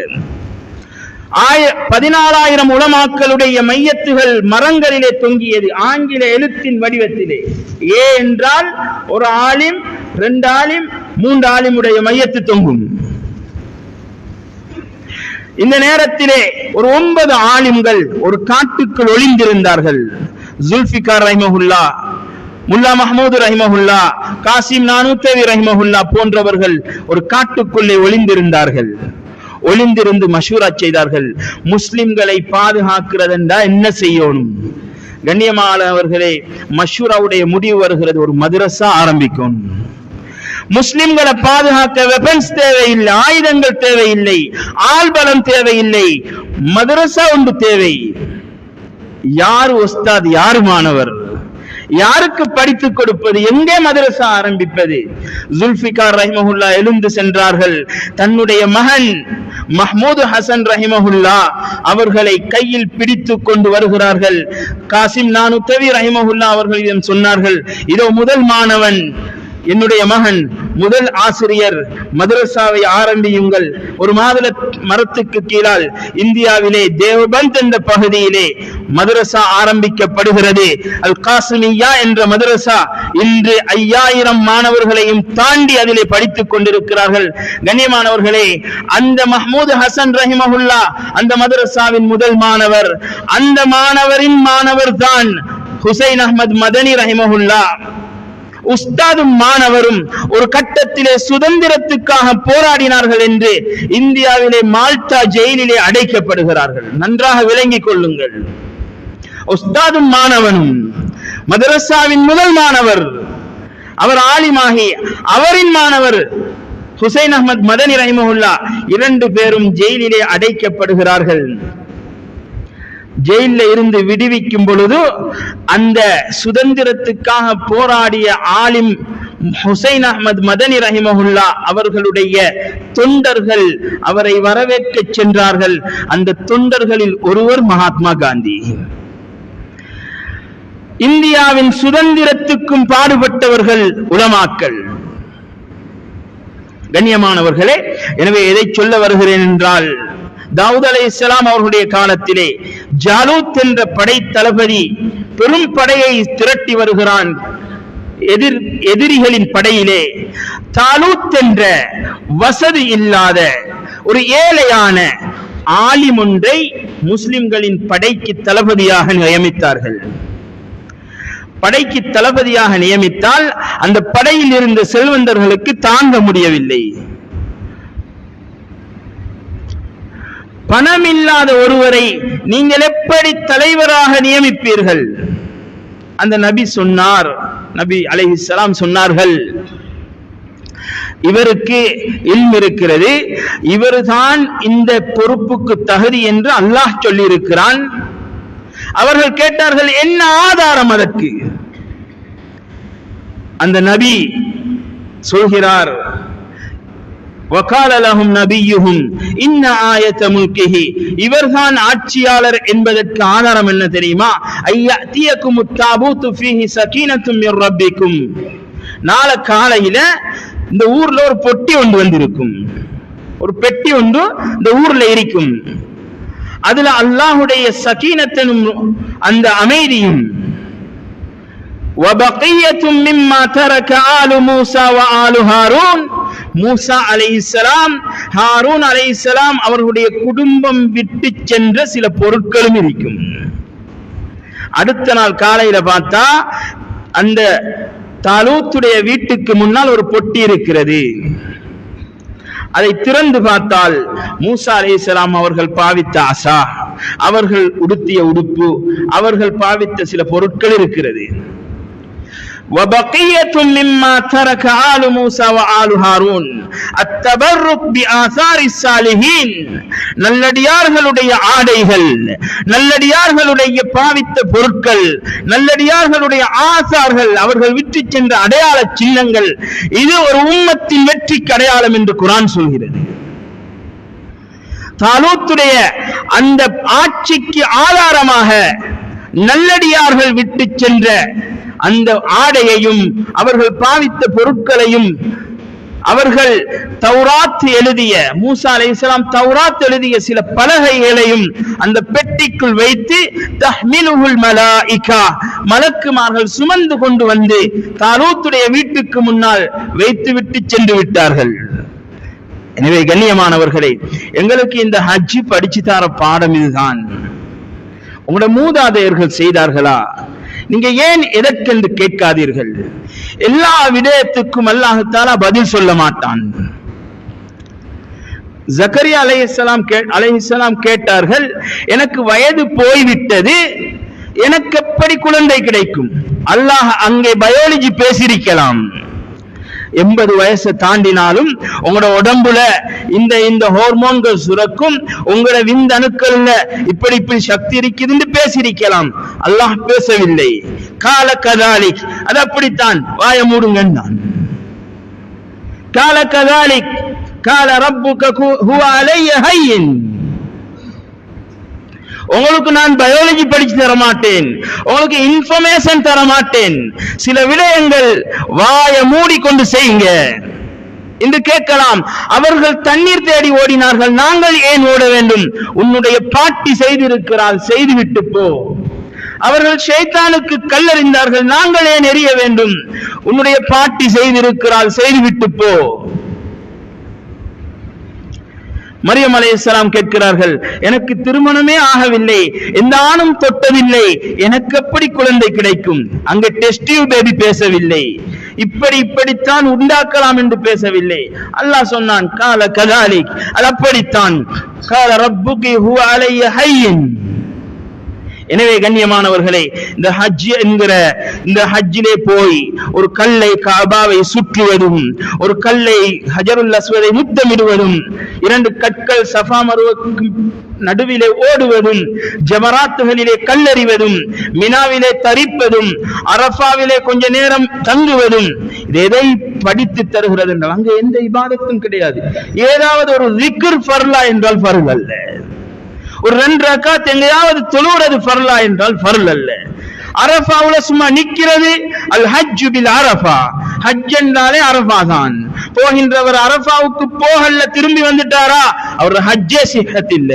14,000 உலமாக்களுடைய மையத்துகள் மரங்களிலே தொங்கியது, ஆங்கில எழுத்தின் வடிவத்திலே. ஏ என்றால் ஒரு ஆலிம், 2 ஆலிம், 3 ஆலிமுடைய மையத்து தொங்கும். இந்த நேரத்திலே ஒரு 9 ஆலிம்கள் ஒரு காட்டுக்குள் ஒளிந்திருந்தார்கள். ஜுல்ஃபிகார் ரஹிமஹுல்லா, முல்லா மஹமூது ரஹிமஹுல்லா, காசிம் நானூத்தவி ரஹிமஹுல்லா போன்றவர்கள் ஒரு காட்டுக்குள்ளே ஒளிந்திருந்தார்கள். ஒளிந்திருந்து மஷூரா செய்தார்கள். முஸ்லிம்களை பாதுகாக்கிறதென்றா என்ன செய்யணும்? கண்ணியமானவர்களே, மஷூராவுடைய முடிவு வருகிறது, ஒரு மதரசா ஆரம்பிக்கணும். முஸ்லிம்களை பாதுகாக்க வெப்பன்ஸ் தேவையில்லை, ஆயுதங்கள் தேவையில்லை, ஆள்பலம் தேவையில்லை, மதரசா ஒன்று தேவை. யார் உஸ்தாத், யார் மாணவர், யாருக்கு படித்துக் கொடுப்பது, எங்கே மதரசா ஆரம்பிப்பது? ஜுல்ஃபிகார் ரஹிமஹுல்லா எழுந்து சென்றார்கள். தன்னுடைய மகன் மஹ்மூது ஹசன் ரஹிமஹுல்லா அவர்களை கையில் பிடித்து கொண்டு வருகிறார்கள். காசிம் நானூத்தவி ரஹிமஹுல்லா அவர்களிடம் சொன்னார்கள், இதோ முதல் மாணவன், என்னுடைய மகன், முதல் ஆசிரியர், மதரசாவை ஆரம்பியுங்கள். ஒரு மாதுள மரத்துக்கு கீழால் இந்தியாவிலே தேவபந்த் என்ற பகுதியிலே மதரசா ஆரம்பிக்கப்படுகிறது. அல் காசிமியா என்ற மதரசா இன்று 5000 மாணவர்களையும் தாண்டி அதிலே படித்துக் கொண்டிருக்கிறார்கள். கண்ணியமானவர்களே, அந்த மஹ்மூது ஹசன் ரஹிமஹுல்லா அந்த மதரசாவின் முதல் மாணவர். அந்த மாணவரின் மாணவர் தான் ஹுசைன் அஹ்மத் மதனி ரஹிமஹுல்லா. உஸ்தாதும் மாணவரும் ஒரு கட்டத்திலே சுதந்திரத்துக்காக போராடினார்கள் என்று இந்தியாவிலே மால்டா ஜெயிலிலே அடைக்கப்படுகிறார்கள். நன்றாக விளங்கிக் கொள்ளுங்கள். உஸ்தாதும் மாணவனும் மதரசாவின் முதல் மாணவர், அவர் ஆலிமாகி அவரின் மாணவர் ஹுசைன் அஹ்மத் மதனி ரஹிமஹுல்லா, 2 பேரும் ஜெயிலிலே அடைக்கப்படுகிறார்கள். ஜெயில இருந்து விடுவிக்கும் பொழுது அந்த சுதந்திரத்துக்காக போராடிய ஆலிம் ஹுசைன் அஹ்மத் மதனி ரஹிமஹுல்லா அவர்களுடைய தொண்டர்கள் அவரை வரவேற்க சென்றார்கள். அந்த தொண்டர்களில் ஒருவர் மகாத்மா காந்தி. இந்தியாவின் சுதந்திரத்துக்கும் பாடுபட்டவர்கள் உலமாக்கள். கண்ணியமானவர்களே, எனவே எதை சொல்ல வருகிறேன் என்றால், தாவூத் அலைஹிஸ்ஸலாம் அவர்களுடைய காலத்திலே ஜாலூத் என்ற படை தளபதி பெரும் படையை திரட்டி வருகிறான் எதிரிகளின் படையிலே. தாலூத் என்ற வசதி இல்லாத ஒரு ஏழையான ஆலிம் ஒன்றை முஸ்லிம்களின் படைக்கு தளபதியாக நியமித்தார்கள். படைக்கு தளபதியாக நியமித்தால் அந்த படையில் இருந்த செல்வந்தர்களுக்கு தாங்க முடியவில்லை. பணம் இல்லாத ஒருவரை நீங்கள் எப்படி தலைவராக நியமிப்பீர்கள்? அந்த நபி சொன்னார், நபி அலைஹிஸ்ஸலாம் சொன்னார்கள், இவருக்கு இல்ம் இருக்கிறது, இவர்தான் இந்த பொறுப்புக்கு தகுதி என்று அல்லாஹ் சொல்லி இருக்கிறான். அவர்கள் கேட்டார்கள், என்ன ஆதாரம் அதற்கு? அந்த நபி சொல்கிறார், وَقَالَ لَهُمْ نَبِيُّهُمْ إِنَّ آيَةَ مُلْكِهِ, இவர்தான் ஆட்சியாளர் என்பதற்கு ஆதாரம் என்ன தெரியுமா? أَيَّأْتِيَكُمُ التَّابُوتُ فِيهِ سَكِينَةٌ مِّن رَّبِّكُمْ, நாளை காலையில இந்த ஊர்ல ஒரு பொட்டி ஒன்று வந்திருக்கும், ஒரு பெட்டி ஒன்று இந்த ஊர்ல இருக்கும். அதுல அல்லாஹ்வுடைய சகீனத்தும் அந்த அமைதியும், وَبَقِيَّةٌ مِّمَّا تَرَكَ آلُ مُوسَى وَآلُ هَارُونَ, மூசா அலைஹிஸ்ஸலாம், ஹாரூன் அலைஹிஸ்ஸலாம் அவர்களுடைய குடும்பம் விட்டு சென்ற சில பொருட்களும் இருக்கும். அடுத்த நாள் காலையில பார்த்தா அந்த தாலூத்துடைய வீட்டுக்கு முன்னால் ஒரு பொட்டி இருக்கிறது. அதை திறந்து பார்த்தால் மூசா அலைஹிஸ்ஸலாம் அவர்கள் பாவித்த அசா, அவர்கள் உடுத்திய உடுப்பு, அவர்கள் பாவித்த சில பொருட்கள் இருக்கிறது. وبقية مما ترك آل موسى وآل هارون التبرك بآثار الصالحين நல்லடியார்களுடைய ஆடைகள், நல்லடியார்களுடைய பாவித்த பொருட்கள், நல்லடியார்களுடைய ஆசார்கள், அவர்கள் விட்டு சென்ற அடையாள சின்னங்கள், இது ஒரு உம்மத்தின் வெற்றிக்கு அடையாளம் என்று குர்ஆன் சொல்கிறது. தாலூத்துடைய அந்த ஆட்சிக்கு ஆதாரமாக நல்லடியார்கள் விட்டு சென்ற அந்த ஆடையையும் அவர்கள் பாவித்த பொருட்களையும் அவர்கள் தௌராத் எழுதிய மூசா அலைஹிஸ்ஸலாம் தௌராத் எழுதிய சில பலகைகளையும் அந்த பெட்டிக்குள் வைத்து தஹ்மிலுல் மலாயிகா மலக்குமார்கள் சுமந்து கொண்டு வந்து தாலூத்துடைய வீட்டுக்கு முன்னால் வைத்துவிட்டு சென்று விட்டார்கள். எனவே கண்ணியமானவர்களே, எங்களுக்கு இந்த ஹஜ் படிச்சு தர பாடம் இதுதான். உங்களுடைய மூதாதையர்கள் செய்தார்களா? நீங்க ஏன் எதற்கென்று கேட்காதீர்கள். எல்லா விடயத்துக்கும் அல்லாஹ் தஆலா பதில் சொல்ல மாட்டான். ஜக்கரியா அலைஹிஸ்ஸலாம் கேட்டார்கள், எனக்கு வயது போய்விட்டது, எனக்கு எப்படி குழந்தை கிடைக்கும்? அல்லாஹ் அங்கே பயாலஜி பேசியிருக்கலாம். 80 வயசை தாண்டினாலும் உங்களோட உடம்புல இந்த ஹார்மோன்கள் சுரக்கும், உங்களோட விந்தணுக்கள்ல இப்படி சக்தி இருக்குதுன்னு பேசியிருக்கலாம். அல்லாஹ் பேசவில்லை. கால கதாலிக், அது அப்படித்தான், வாய மூடுங்க. கால கதாலிக் கால ரப்புக ஹுவ அலைய ஹய்யின். உங்களுக்கு நான் பயாலஜி படிச்சு தர மாட்டேன், உங்களுக்கு இன்ஃபர்மேஷன் தர மாட்டேன். சில விடயங்கள் வாய மூடிக்கொண்டு செய்யுங்க என்று கேட்கலாம். அவர்கள் தண்ணீர் தேடி ஓடினார்கள், நாங்கள் ஏன் ஓட வேண்டும்? உன்னுடைய பாட்டி செய்திருக்கிறாள், செய்துவிட்டு போ. அவர்கள் ஷைத்தானுக்கு கல்லெறிந்தார்கள், நாங்கள் ஏன் எறிய வேண்டும்? உன்னுடைய பாட்டி செய்திருக்கிறாள், செய்துவிட்டு போ. மரியம் அலைஹிஸ்ஸலாம் கேட்கிறார்கள், எனக்கு திருமணமே ஆகவில்லை, எந்த ஆணும் தொட்டதில்லை, எனக்கு எப்படி குழந்தை கிடைக்கும்? அங்க டெஸ்ட் டியூப் பேபி பேசவில்லை, இப்படித்தான் உண்டாக்கலாம் என்று பேசவில்லை. அல்லாஹ் சொன்னான், கால கதாலிக், அது அப்படித்தான். கால ரப்புகி ஹுவ அலைய ஹய்யின். எனவே கண்ணியமானவர்களே, இந்த ஹஜ் என்கிற இந்த ஹஜ்ஜிலே போய் ஒரு கல்லை காபாவை சுற்றுவதும், ஒரு கல்லை ஹஜருல் அஸ்வதை முத்தமிடுவதும், 2 கற்கள் சஃபா மருவுக்கு நடுவிலே ஓடுவதும், ஜமராத்துகளிலே கல்லெறிவதும், மினாவிலே தரிப்பதும், அரஃபாவிலே கொஞ்ச நேரம் தங்குவதும், எதை படித்து தருகிறது என்றால் அங்கே எந்த இபாதத்தும் கிடையாது. ஏதாவது ஒரு திக்ர் ஃபர்லா என்றால் ஃபர்ல் அல்ல. ஒரு 2 ரக்காத் எங்கேயாவது தொழுவது ஃபர்லா என்றால் ஃபர்ல் அல்ல. அரஃபாவுல சும்மா நிக்கிறது. அல் ஹஜ் பில் அரஃபா, ஹஜ் என்றாலே அரஃபா தான். போகின்றவர் அரஃபாவுக்கு போகல, திரும்பி வந்துட்டாரா, அவர் ஹஜ்ஜே சிஹத் இல்ல.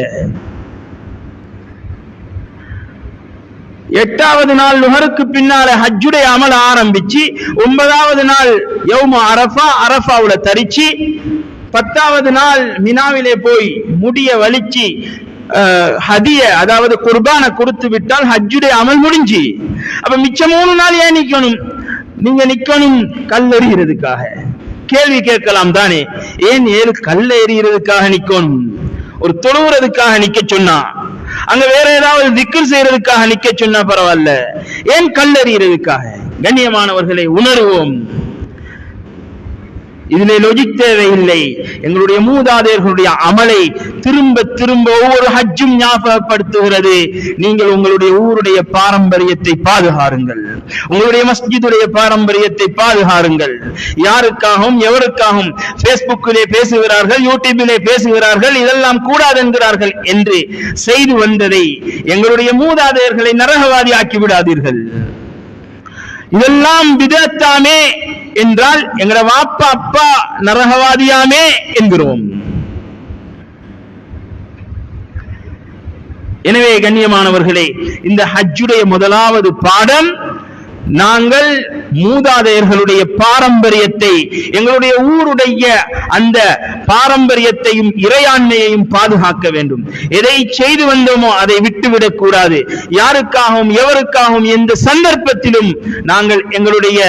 8வது நாள் லுஹருக்கு பின்னால ஹஜ்ஜுடைய அமல் ஆரம்பிச்சு 9வது நாள் யௌம அரஃபா, அரஃபாவுல தரிச்சு 10வது நாள் மினாவிலே போய் முடிய வலிச்சு ஹதிய அதாவது குர்பான கொடுத்து விட்டால் ஹஜ்ஜுடைய அமல் முடிஞ்சு. அப்ப மிச்சம் 3 நாள் ஏன் நிக்கணும்? நீங்க நிக்கணும் கல்லெறிகிறதுக்காக. கேள்வி கேட்கலாம் தானே, ஏன் 7 கல் எறிகிறதுக்காக நிக்கணும்? ஒரு தொழுகிறதுக்காக நிக்க சொன்னா, அங்க வேற ஏதாவது திக்ர் செய்யறதுக்காக நிக்க சொன்னா பரவாயில்ல, ஏன் கல்லெறிகிறதுக்காக? கண்ணியமானவர்களை உணர்வோம். இதிலே லொஜிக் தேவையில்லை. எங்களுடைய மூதாதையர்களுடைய அமலை திரும்ப திரும்ப ஒவ்வொரு ஹஜ்ஜும் ஞாபகப்படுத்துகிறது. நீங்கள் உங்களுடைய ஊருடைய பாரம்பரியத்தை பாதுகாருங்கள், உங்களுடைய மஸ்ஜிதுடைய பாரம்பரியத்தை பாதுகாருங்கள். யாருக்காகவும் எவருக்காகவும் பேஸ்புக்கிலே பேசுகிறார்கள், யூடியூபிலே பேசுகிறார்கள், இதெல்லாம் கூடாது என்கிறார்கள் என்று செய்து வந்ததை எங்களுடைய மூதாதையர்களை நரகவாதி ஆக்கி விடாதீர்கள். இதெல்லாம் பிதத்தாமே என்றால் எங்கட வாப்பா அப்பா நரகவாதியாமே என்கிறோம். எனவே கண்ணியமானவர்களே, இந்த ஹஜ்ஜுடைய முதலாவது பாடம், நாங்கள் மூதாதையர்களுடைய பாரம்பரியத்தை, எங்களுடைய ஊருடைய அந்த பாரம்பரியத்தையும் இறையாண்மையையும் பாதுகாக்க வேண்டும். எதை செய்து வந்தோமோ அதை விட்டுவிடக் கூடாது. யாருக்காகவும் எவருக்காகவும் எந்த சந்தர்ப்பத்திலும் நாங்கள் எங்களுடைய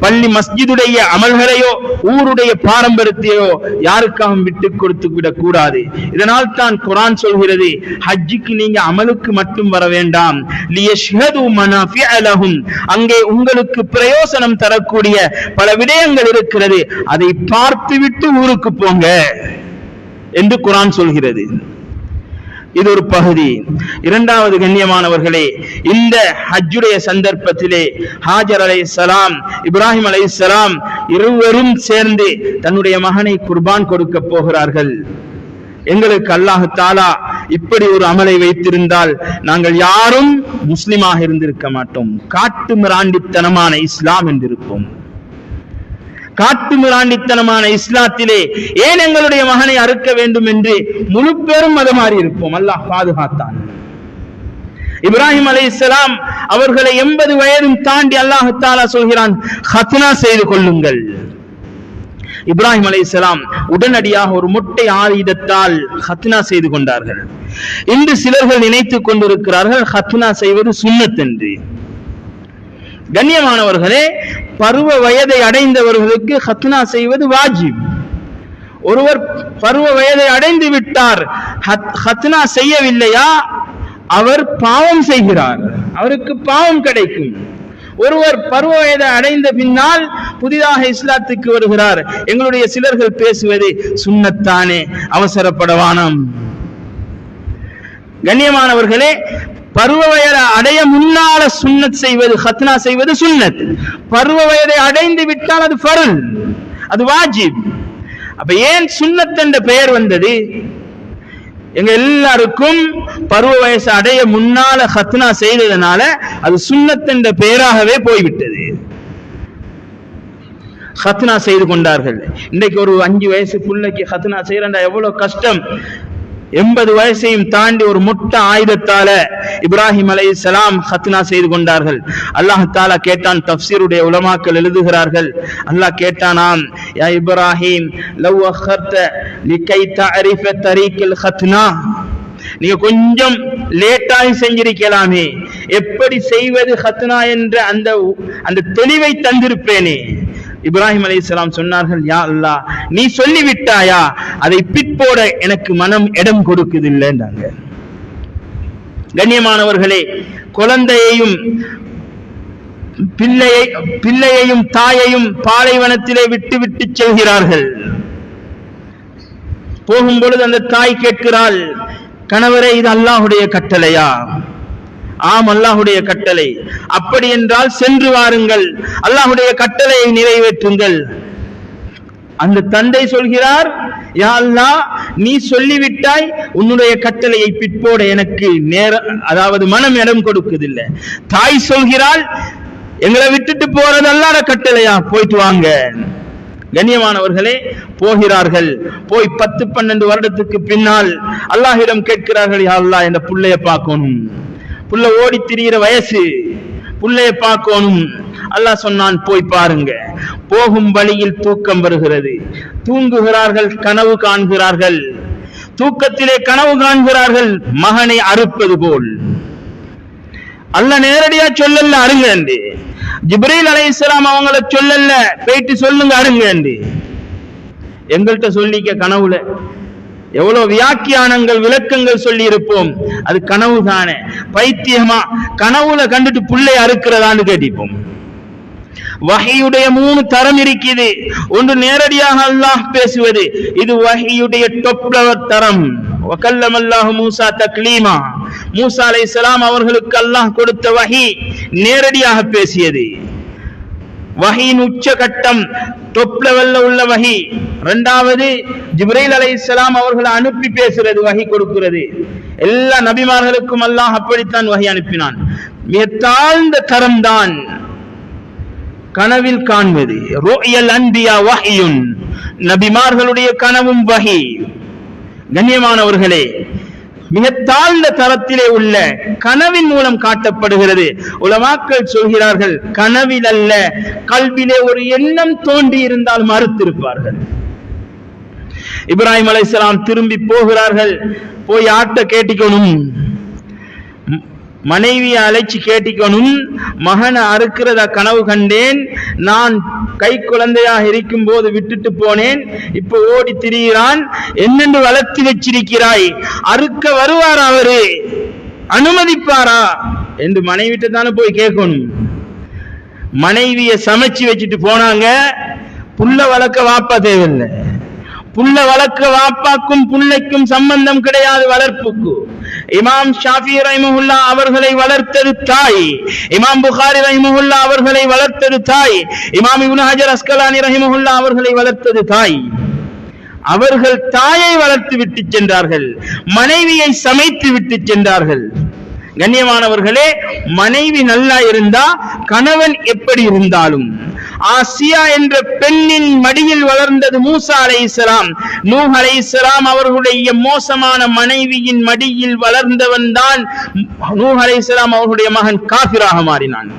பள்ளி மஸ்ஜிதுடைய அமல்களையோ ஊருடைய பாரம்பரியத்தையோ யாருக்காகவும் விட்டு கொடுத்து விடக் கூடாது. இதனால் தான் குர்ஆன் சொல்கிறது, ஹஜ்ஜுக்கு நீங்க அமலுக்கு மட்டும் வர வேண்டாம், லியஷ்ஹது மனாஃபிஅ லஹும், அங்கே உங்களுக்கு பிரயோசனம் தரக்கூடிய பல விடயங்கள் இருக்கிறது, அதை பார்த்துவிட்டு ஊருக்கு போங்க என்று குர்ஆன் சொல்கிறது. இது ஒரு பகுதி. இரண்டாவது கண்ணியமானவர்களே, இந்த ஹஜ்ஜுடைய சந்தர்ப்பத்திலே ஹாஜர் அலைஹிஸ்ஸலாம், இப்ராஹிம் அலைஹிஸ்ஸலாம் இருவரும் சேர்ந்து தன்னுடைய மகனை குர்பான் கொடுக்க போகிறார்கள். எங்களுக்கு அல்லாஹ் தஆலா இப்படி ஒரு அமலை வைத்திருந்தால் நாங்கள் யாரும் முஸ்லிமாக இருந்திருக்க மாட்டோம். காட்டு மிராண்டித்தனமான இஸ்லாம் என்றிருப்போம். காட்டு மிராண்டித்தனமான இஸ்லாத்திலே ஏன் எங்களுடைய மகனை அறுக்க வேண்டும் என்று முழு பேரும் அது மாறி இருப்போம். அல்லாஹ் பாதுகாத்தான். இப்ராஹிம் அலைஹிஸ்ஸலாம் அவர்களை 80 வயதும் தாண்டி அல்லாஹ் தஆலா சொல்கிறான், ஹத்னா செய்து கொள்ளுங்கள். இப்ராஹிம் அலைஹிஸ்ஸலாம் உடனடியாக ஒரு மொட்டை ஆயுதத்தால் ஹத்னா செய்து கொண்டார்கள். இன்று சிலர்கள் நினைத்துக் கொண்டிருக்கிறார்கள் ஹத்னா செய்வது சுன்னத் என்று. கண்ணியமானவர்களே, பருவ வயதை அடைந்தவர்களுக்கு ஹத்னா செய்வது வாஜிப். ஒருவர் பருவ வயதை அடைந்து விட்டார், ஹத்னா செய்யவில்லையா, அவர் பாவம் செய்கிறார், அவருக்கு பாவம் கிடைக்கும். ஒருவர் பருவ வயதை அடைந்த பின்னால் புதிதாக இஸ்லாத்துக்கு வருகிறார், எங்களுடைய சிலர்கள் பேசுவது சுன்னத்தானே, அவசரப்படவானம். கண்ணியமானவர்களே, பருவ வயதை அடைய முன்னால சுன்னத் செய்வது, ஹத்னா செய்வது சுன்னத். பருவ வயதை அடைந்து விட்டால் அது ஃபர்ல், அது வாஜிப். அப்ப ஏன் சுன்னத் என்ற பெயர் வந்தது? எங்க எல்லாருக்கும் பருவ வயசு அடைய முன்னால ஹத்னா செய்ததனால அது சுன்னத் என்ற பெயராகவே போய்விட்டது. ஹத்னா செய்து கொண்டார்கள். இன்றைக்கு ஒரு 5 வயசு பிள்ளைக்கு ஹத்னா செய்யறா எவ்வளவு கஷ்டம். 80 வயசையும் தாண்டி ஒரு மொட்டை ஆயுதத்தால இப்ராஹிம் அலைஹிஸ்ஸலாம் ஹத்னா செய்து கொண்டார்கள். அல்லாஹ் தஆலா கேட்டான், தஃப்சீருடைய உலமாக்கள் எழுதுகிறார்கள், அல்லாஹ் கேட்டானாம், யா இப்ராஹிம் லவ் அഖர்த லிகை தஅரிஃப தரீக்கல் ஹத்னா, நீங்க கொஞ்சம் லேட்டாகி செஞ்சிருக்கலாமே, எப்படி செய்வது ஹத்னா என்ற அந்த தெளிவை தந்திருப்பேனே. இப்ராஹிம் அலைஹிஸ்ஸலாம் சொன்னார்கள், யா அல்லாஹ், நீ சொல்லிவிட்டாயா, அதை பிற்போட எனக்கு மனம் இடம் கொடுக்குதில்லைன்றாங்க. கண்ணியமானவர்களே, குழந்தையையும் பிள்ளையையும் தாயையும் பாலைவனத்திலே விட்டு விட்டு செல்கிறார்கள். போகும்பொழுது அந்த தாய் கேட்கிறாள், கணவரே, இது அல்லாஹ்வுடைய கட்டளையா? ஆம், அல்லாஹ்வுடைய கட்டளை. அப்படி என்றால் சென்று வாருங்கள், அல்லாஹ்வுடைய கட்டளையை நிறைவேற்றுங்கள். அந்த தந்தை சொல்கிறார், யா அல்லாஹ், நீ சொல்லிவிட்டாய், உன்னுடைய கட்டளையை பிற்போட எனக்கு அதாவது மனம் இடம் கொடுக்குதில்லை. தாய் சொல்கிறாள், எங்களை விட்டுட்டு போறது அல்லாஹ்வுடைய கட்டளையா, போயிட்டு வாங்க. கண்ணியமானவர்களே, போகிறார்கள். போய் 10-12 வருடத்துக்கு பின்னால் அல்லாஹ்விடம் கேட்கிறார்கள், யா அல்லாஹ், இந்த புள்ளைய பார்க்கணும், புள்ள ஓடி திரிகிற வயசு, புள்ளைய பார்க்கணும். அல்லாஹ் சொன்னான், போய் பாருங்க. போகும் வழியில் தூக்கம் வருகிறது, தூங்குகிறார்கள், கனவு காண்கிறார்கள். தூக்கத்திலே கனவு காண்கிறார்கள் மகனை அறுப்பது போல். அல்லாஹ் நேரடியா சொல்லல அருங்க என்று, ஜிப்ரீல் அலைஹிஸ்ஸலாம் அவங்கள சொல்லல, போயிட்டு சொல்லுங்க அருங்க என்று. எங்கள்கிட்ட சொல்லிக்க கனவுல எவ்வளவு வியாக்கியானங்கள் விளக்கங்கள் சொல்லி இருப்போம். அது கனவு தானே, பைத்தியமா கனவுல கண்டுட்டு புள்ளை அறுக்கிறதான்னு கேட்டிப்போம். வஹியுடைய 3 தரம் இருக்குது. ஒன்று நேரடியாக அல்லாஹ் பேசுவது, இது வஹியுடைய டாப் லெவல் தரம். வகல்லம அல்லாஹ் மூசா தக்லீமா, மூசா அலைஹிஸ்ஸலாம் அவர்களுக்கு அல்லாஹ் கொடுத்த வஹி நேரடியாக பேசியது. வஹியின் உச்சகட்டம் டாப் லெவல்ல உள்ள வஹி. இரண்டாவது ஜிப்ரீல் அலைஹிஸ்ஸலாம் அவர்களை அனுப்பி பேசுறது, வஹி கொடுக்கிறது. எல்லா நபிமார்களுக்கும் அல்லாஹ் அப்படித்தான் வஹி அனுப்பினான். மிக தாழ்ந்த தரம் தான் கனவில் காண்பது. ருயல் அன்பியா வஹியுன், நபிமார்களுடைய கனவும் வஹி. கண்ணியமானவர்களே, மிக தாழ்ந்த தரத்திலே உள்ள கனவின் மூலம் காட்டப்படுகிறது. உலமாக்கள் சொல்கிறார்கள், கனவில் அல்ல, கல்விலே ஒரு எண்ணம் தோன்றி இருந்தால் மறுத்திருப்பார்கள். இப்ராஹிம் அலைஹிஸ்ஸலாம் திரும்பி போகிறார்கள். போய் ஆட்ட கேட்டிக்கணும், மனைவியை அழைச்சி கேட்டிக்கணும், மகனை அறுக்கிறதா கனவு கண்டேன், நான் கை குழந்தையாக இருக்கும் போது விட்டுட்டு போனேன், இப்ப ஓடி திரிகிறான், என்னென்று வளர்த்து வச்சிருக்கிறாய், அறுக்க வருவாரா, அவரு அனுமதிப்பாரா என்று மனைவிட்ட தானே போய் கேட்கணும். மனைவிய சமைச்சு வச்சுட்டு போனாங்க. புள்ள வளர்க்க வாப்பா தேவையில்லை. புள்ள வளர்க்க வாப்பாக்கும் புள்ளைக்கும் சம்பந்தம் கிடையாது வளர்ப்புக்கு. இமாம் ஷாஃபி ரஹிமஹுல்லா அவர்களை வளர்த்தது தாய், இமாம் புகாரி ரஹிமஹுல்லா அவர்களை வளர்த்தது தாய், இமாம் இப்னு ஹஜர் அஸ்கலானி ரஹிமஹுல்லா அவர்களை வளர்த்தது தாய். அவர்கள் தாயை வளர்த்து விட்டு சென்றார்கள், மனைவியை சமைத்து விட்டு சென்றார்கள். கண்ணியமானவர்களே, மனைவி நல்லா இருந்தா கணவன் எப்படி இருந்தாலும். ஆசியா என்ற பெண்ணின் மடியில் வளர்ந்தது மூசா அலைஹிஸ்ஸலாம். நூஹ் அலைஹிஸ்ஸலாம் அவர்களுடைய மோசமான மனைவியின் மடியில் வளர்ந்தவன் தான் நூஹ் அலைஹிஸ்ஸலாம் அவர்களுடைய மகன் காஃபிராக மாறினான்.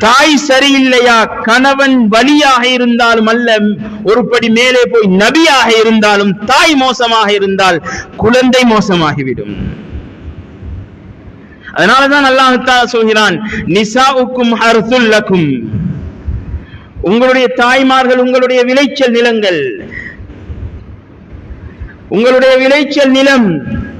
தாய் சரியில்லையா, கணவன் வலியாக இருந்தாலும் அல்ல, ஒருபடி மேலே போய் நபியாக இருந்தாலும் தாய் மோசமாக இருந்தால் குழந்தை மோசமாகிவிடும். அதனாலதான் அல்லாஹ் தஆலா சொல்கிறான், நிசாஉக்கும் ஹர்சுல் லக்கும், உங்களுடைய தாய்மார்கள் உங்களுடைய விளைச்சல் நிலங்கள், உங்களுடைய விளைச்சல் நிலம்,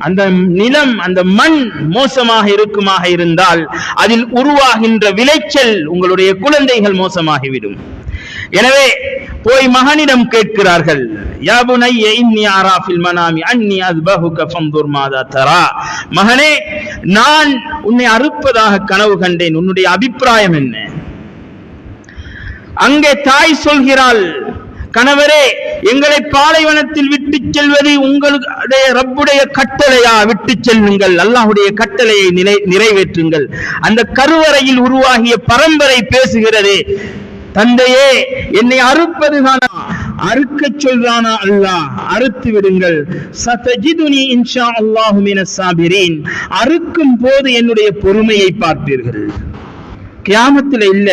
அந்த நிலம் அந்த மண் மோசமாக இருக்குமாக இருந்தால் அதில் உருவாகின்ற விளைச்சல் உங்களுடைய குழந்தைகள் மோசமாகிவிடும். எனவே போய் மகனிடம் கேட்கிறார்கள், யா புனைய இன்னி அரா ஃபில் மனாமி அன்னி அஸ்பஹுக ஃபன்துர் மாதா தரா, மகனே நான் உன்னை அறுப்பதாக கனவு கண்டேன், உன்னுடைய அபிப்பிராயம் என்ன? அங்கே தாய் சொல்கிறாள், கணவரே எங்களை பாலைவனத்தில் விட்டு செல்வது உங்களுடைய ரப்புடைய கட்டளையா? விட்டு செல்லுங்கள், அல்லாஹ்வுடைய கட்டளையை நிறைவேற்றுங்கள். அந்த கருவறையில் உருவாகிய பரம்பரை பேசுகிறது, தந்தையே என்னை அறுப்பதுதானா? அறுக்க சொல்றானா அல்லாஹ்? அறுத்து விடுங்கள். சதஜிதுனி இன்ஷா அல்லாஹு மினஸ் சாபிரீன், அறுக்கும் போது என்னுடைய பொறுமையை பார்ப்பீர்கள். கியாமத்தில் இல்ல,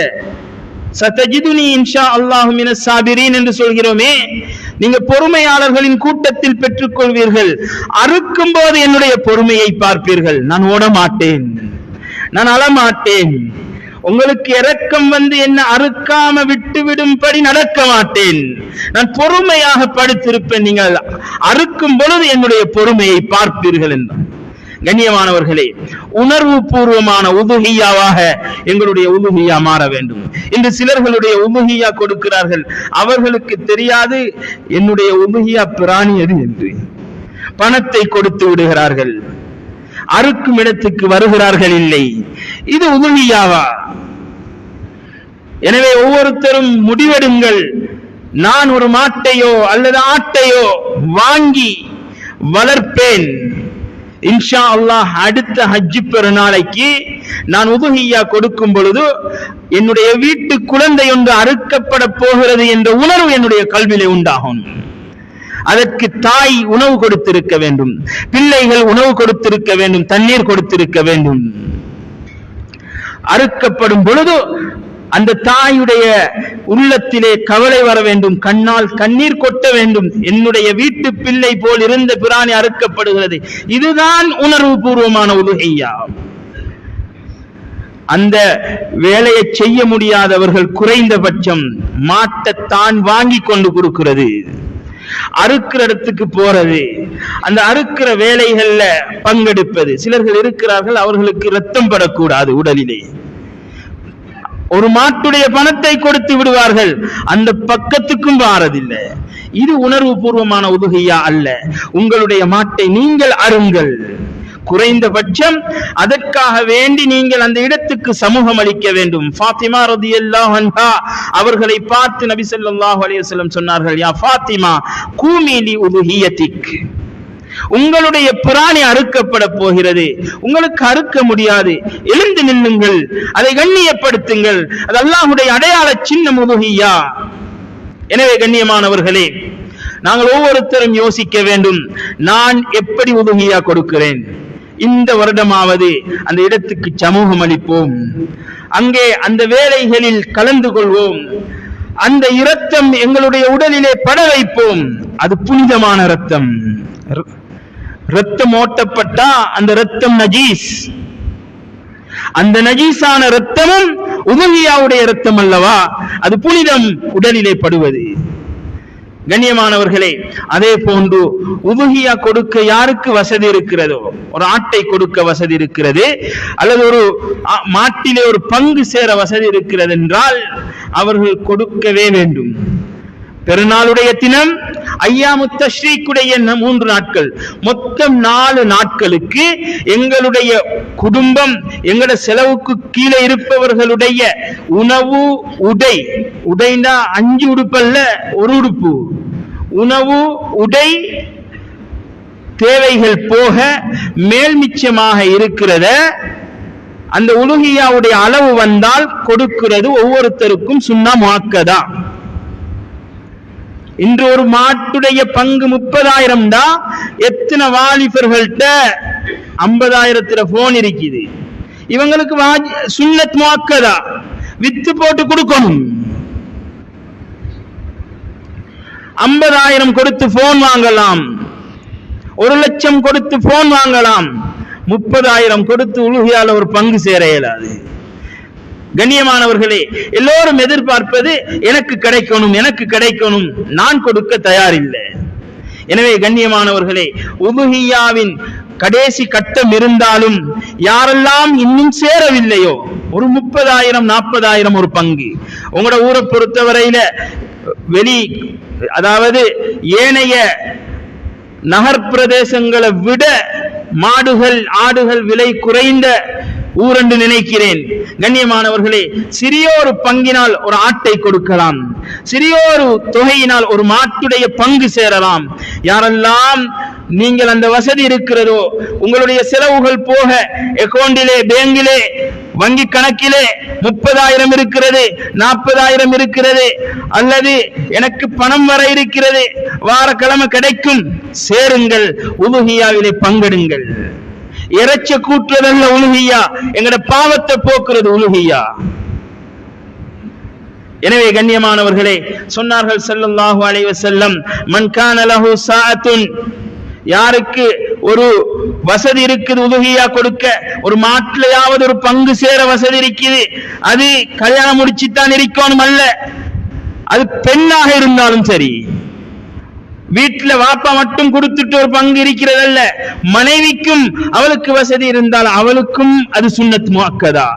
சதஜிதுனி இன்ஷா அல்லாஹு மினஸ் சாபிரீன் என்று சொல்கிறோமே, நீங்க பொறுமையாளர்களின் கூட்டத்தில் பெற்றுக் கொள்வீர்கள். அறுக்கும் போது என்னுடைய பொறுமையை பார்ப்பீர்கள். நான் ஓட மாட்டேன், நான் அழமாட்டேன், உங்களுக்கு இரக்கம் வந்து என்ன அறுக்காம விட்டு விடும்படி நடக்க மாட்டேன், நான் பொறுமையாக படுத்திருப்பேன். நீங்கள் அறுக்கும் பொழுது என்னுடைய பொறுமையை பார்ப்பீர்கள் என்றார். கண்ணியமானவர்களே, உணர்வு பூர்வமான உதுஹியாவாக எங்களுடைய உதுஹியா மாற வேண்டும். இன்று சிலர்களுடைய உதுஹியா கொடுக்கிறார்கள், அவர்களுக்கு தெரியாது என்னுடைய உதுஹியா பிராணி எது என்று. பணத்தை கொடுத்து விடுகிறார்கள், அறுக்கும் இடத்துக்கு வருகிறார்கள் இல்லை. இது உதுஹியாவா? எனவே ஒவ்வொருத்தரும் முடிவெடுங்கள், நான் ஒரு மாட்டையோ அல்லது ஆட்டையோ வாங்கி வளர்ப்பேன். இன்ஷா அல்லாஹ் அடுத்த ஹஜ் பெருநாளைக்கு நான் உதுஹியா கொடுக்கும் பொழுது என்னுடைய வீட்டு குழந்தை ஒன்று அறுக்கப்பட போகிறது என்ற உணர்வு என்னுடைய கல்வியிலே உண்டாகும். அதற்கு தாய் உணவு கொடுத்திருக்க வேண்டும், பிள்ளைகள் உணவு கொடுத்திருக்க வேண்டும், தண்ணீர் கொடுத்திருக்க வேண்டும். அறுக்கப்படும் பொழுது அந்த தாயுடைய உள்ளத்திலே கவலை வர வேண்டும், கண்ணால் கண்ணீர் கொட்ட வேண்டும். என்னுடைய வீட்டு பிள்ளை போல் இருந்த பிராணி அறுக்கப்படுகிறது. இதுதான் உணர்வு பூர்வமான உதுஹியா. அந்த வேலையை செய்ய முடியாதவர்கள் குறைந்தபட்சம் மாட்டத்தான் வாங்கி கொண்டு கொடுக்கிறது, அறுக்கிற இடத்துக்கு போறது, அந்த அறுக்கிற வேலைகள்ல பங்கெடுப்பது. சிலர்கள் இருக்கிறார்கள், அவர்களுக்கு ரத்தம் படக்கூடாது உடலிலே, ஒரு மாட்டுடைய பணத்தை கொடுத்து விடுவார்கள், அந்த பக்கத்துக்கும் வாரதில்லை. இது உணர்வு பூர்வமான உதுஹியா அல்ல. உங்களுடைய மாட்டை நீங்கள் அருங்கள், குறைந்தபட்சம் அதற்காக வேண்டி நீங்கள் அந்த இடத்துக்கு சமூகம் அளிக்க வேண்டும். ஃபாத்திமா ரலியல்லாஹு அன்ஹா அவர்களை பார்த்து நபி ஸல்லல்லாஹு அலைஹி வஸல்லம் சொன்னார்கள், யா ஃபாத்திமா கூமி லி உதுஹியத்திக், உங்களுடைய பிராணி அறுக்கப்பட போகிறது, உங்களுக்கு அறுக்க முடியாது, எழுந்து நில்லுங்கள், அதை கண்ணியப்படுத்துங்கள், அது அல்லாஹ்வுடைய அடையாள சின்னம் உதுஹியா. எனவே கண்ணியமானவர்களே, நாங்கள் ஒவ்வொருத்தரும் யோசிக்க வேண்டும், நான் எப்படி உதுஹியா கொடுக்கிறேன்? இந்த வருடமாவது அந்த இடத்துக்கு சமூகம் அளிப்போம், அங்கே அந்த வேலைகளில் கலந்து கொள்வோம், அந்த இரத்தம் எங்களுடைய உடலிலே பட வைப்போம். அது புனிதமான இரத்தம். ரத்தம் ஓட்டப்பட்டா அந்த ரத்தம் நஜீஸ், அந்த நஜீஸான இரத்தமும் உதுஹியாவுடைய இரத்தம் அல்லவா, அது புனிதம் உடலிலே படுவது. கண்ணியமானவர்களே, அதே போன்று உதுஹியா கொடுக்க யாருக்கு வசதி இருக்கிறதோ, ஒரு ஆட்டை கொடுக்க வசதி இருக்கிறது அல்லது ஒரு மாட்டிலே ஒரு பங்கு சேர வசதி இருக்கிறது என்றால் அவர்கள் கொடுக்கவே வேண்டும். பெருநாளுடைய தினம், ஐயாமுத் தஷ்ரீக்குடைய 3 நாட்கள், மொத்தம் 4 நாட்களுக்கு எங்களுடைய குடும்பம், எங்களுடைய செலவுக்கு கீழே இருப்பவர்களுடைய உணவு, உடைனா 5 உடுப்பல்ல, 1 உடுப்பு, உணவு, உடை தேவைகள் போக மேல் மிச்சமாக இருக்கிறத அந்த உலுஹியாவுடைய அளவு வந்தால் கொடுக்கிறது ஒவ்வொருத்தருக்கும் சுன்னா முஅக்கதா. இன்று ஒரு மாட்டுடைய பங்கு 30,000 தான். எத்தனை வாலிபர்கள்ட்ட 50,000 போன் இருக்குது. இவங்களுக்கு சுன்னத் முஅக்கதா, வித்து போட்டு கொடுக்கணும். 50,000 கொடுத்து போன் வாங்கலாம், 1,00,000 கொடுத்து போன் வாங்கலாம், 30,000 கொடுத்து உலுஹியால ஒரு பங்கு சேர இயலாது. கண்ணியமானவர்களே, எல்லோரும் எதிர்பார்ப்பது எனக்கு கிடைக்கணும், எனக்கு கிடைக்கணும், நான் கொடுக்க தயாரில்லை. எனவே கண்ணியமானவர்களே, உதுஹியாவின் கடைசி கட்டம் இருந்தாலும் யாரெல்லாம் இன்னும் சேரவில்லையோ, ஒரு 30,000 40,000 ஒரு பங்கு. உங்களோட ஊரை பொறுத்தவரையில அதாவது ஏனைய நகர் பிரதேசங்களை விட மாடுகள், ஆடுகள் விலை குறைந்த ஊர் என்று நினைக்கிறேன். கண்ணியமானவர்களே, சிறியோரு பங்கினால் ஒரு ஆட்டை கொடுக்கலாம், சிறியோரு தொகையினால் ஒரு மாட்டுடைய பங்கு சேரலாம். யாரெல்லாம் நீங்கள் அந்த வசதி இருக்கிறதோ, உங்களுடைய செலவுகள் போக அக்கவுண்டிலே, பேங்கிலே, வங்கி கணக்கிலே 30,000 இருக்கிறது, 40,000 இருக்கிறது, அல்லது எனக்கு பணம் வர இருக்கிறது, வாரக்கிழமை கிடைக்கும், சேருங்கள், உலுஹியாவிலே பங்கெடுங்கள். இறைச்ச கூட்டுறதல்ல உலுஹியா, எங்கட பாவத்தை போக்குறது உலுஹியா. எனவே கண்ணியமானவர்களே, சொன்னார்கள் ஸல்லல்லாஹு அலைஹி வஸல்லம், மன் கான லஹு ஸாஅத்துன், யாருக்கு ஒரு வசதி இருக்குது உதுஹியா கொடுக்க, ஒரு மாட்டிலையாவது ஒரு பங்கு சேர வசதி இருக்குது, அது கல்யாணம் முடிச்சுத்தான் இருக்கணும் அல்ல, அது பெண்ணாக இருந்தாலும் சரி, வீட்டுல வாப்பா மட்டும் கொடுத்துட்டு ஒரு பங்கு இருக்கிறதல்ல, மனைவிக்கும் அவளுக்கு வசதி இருந்தால் அவளுக்கும் அது சுன்னத் முஅக்கதா.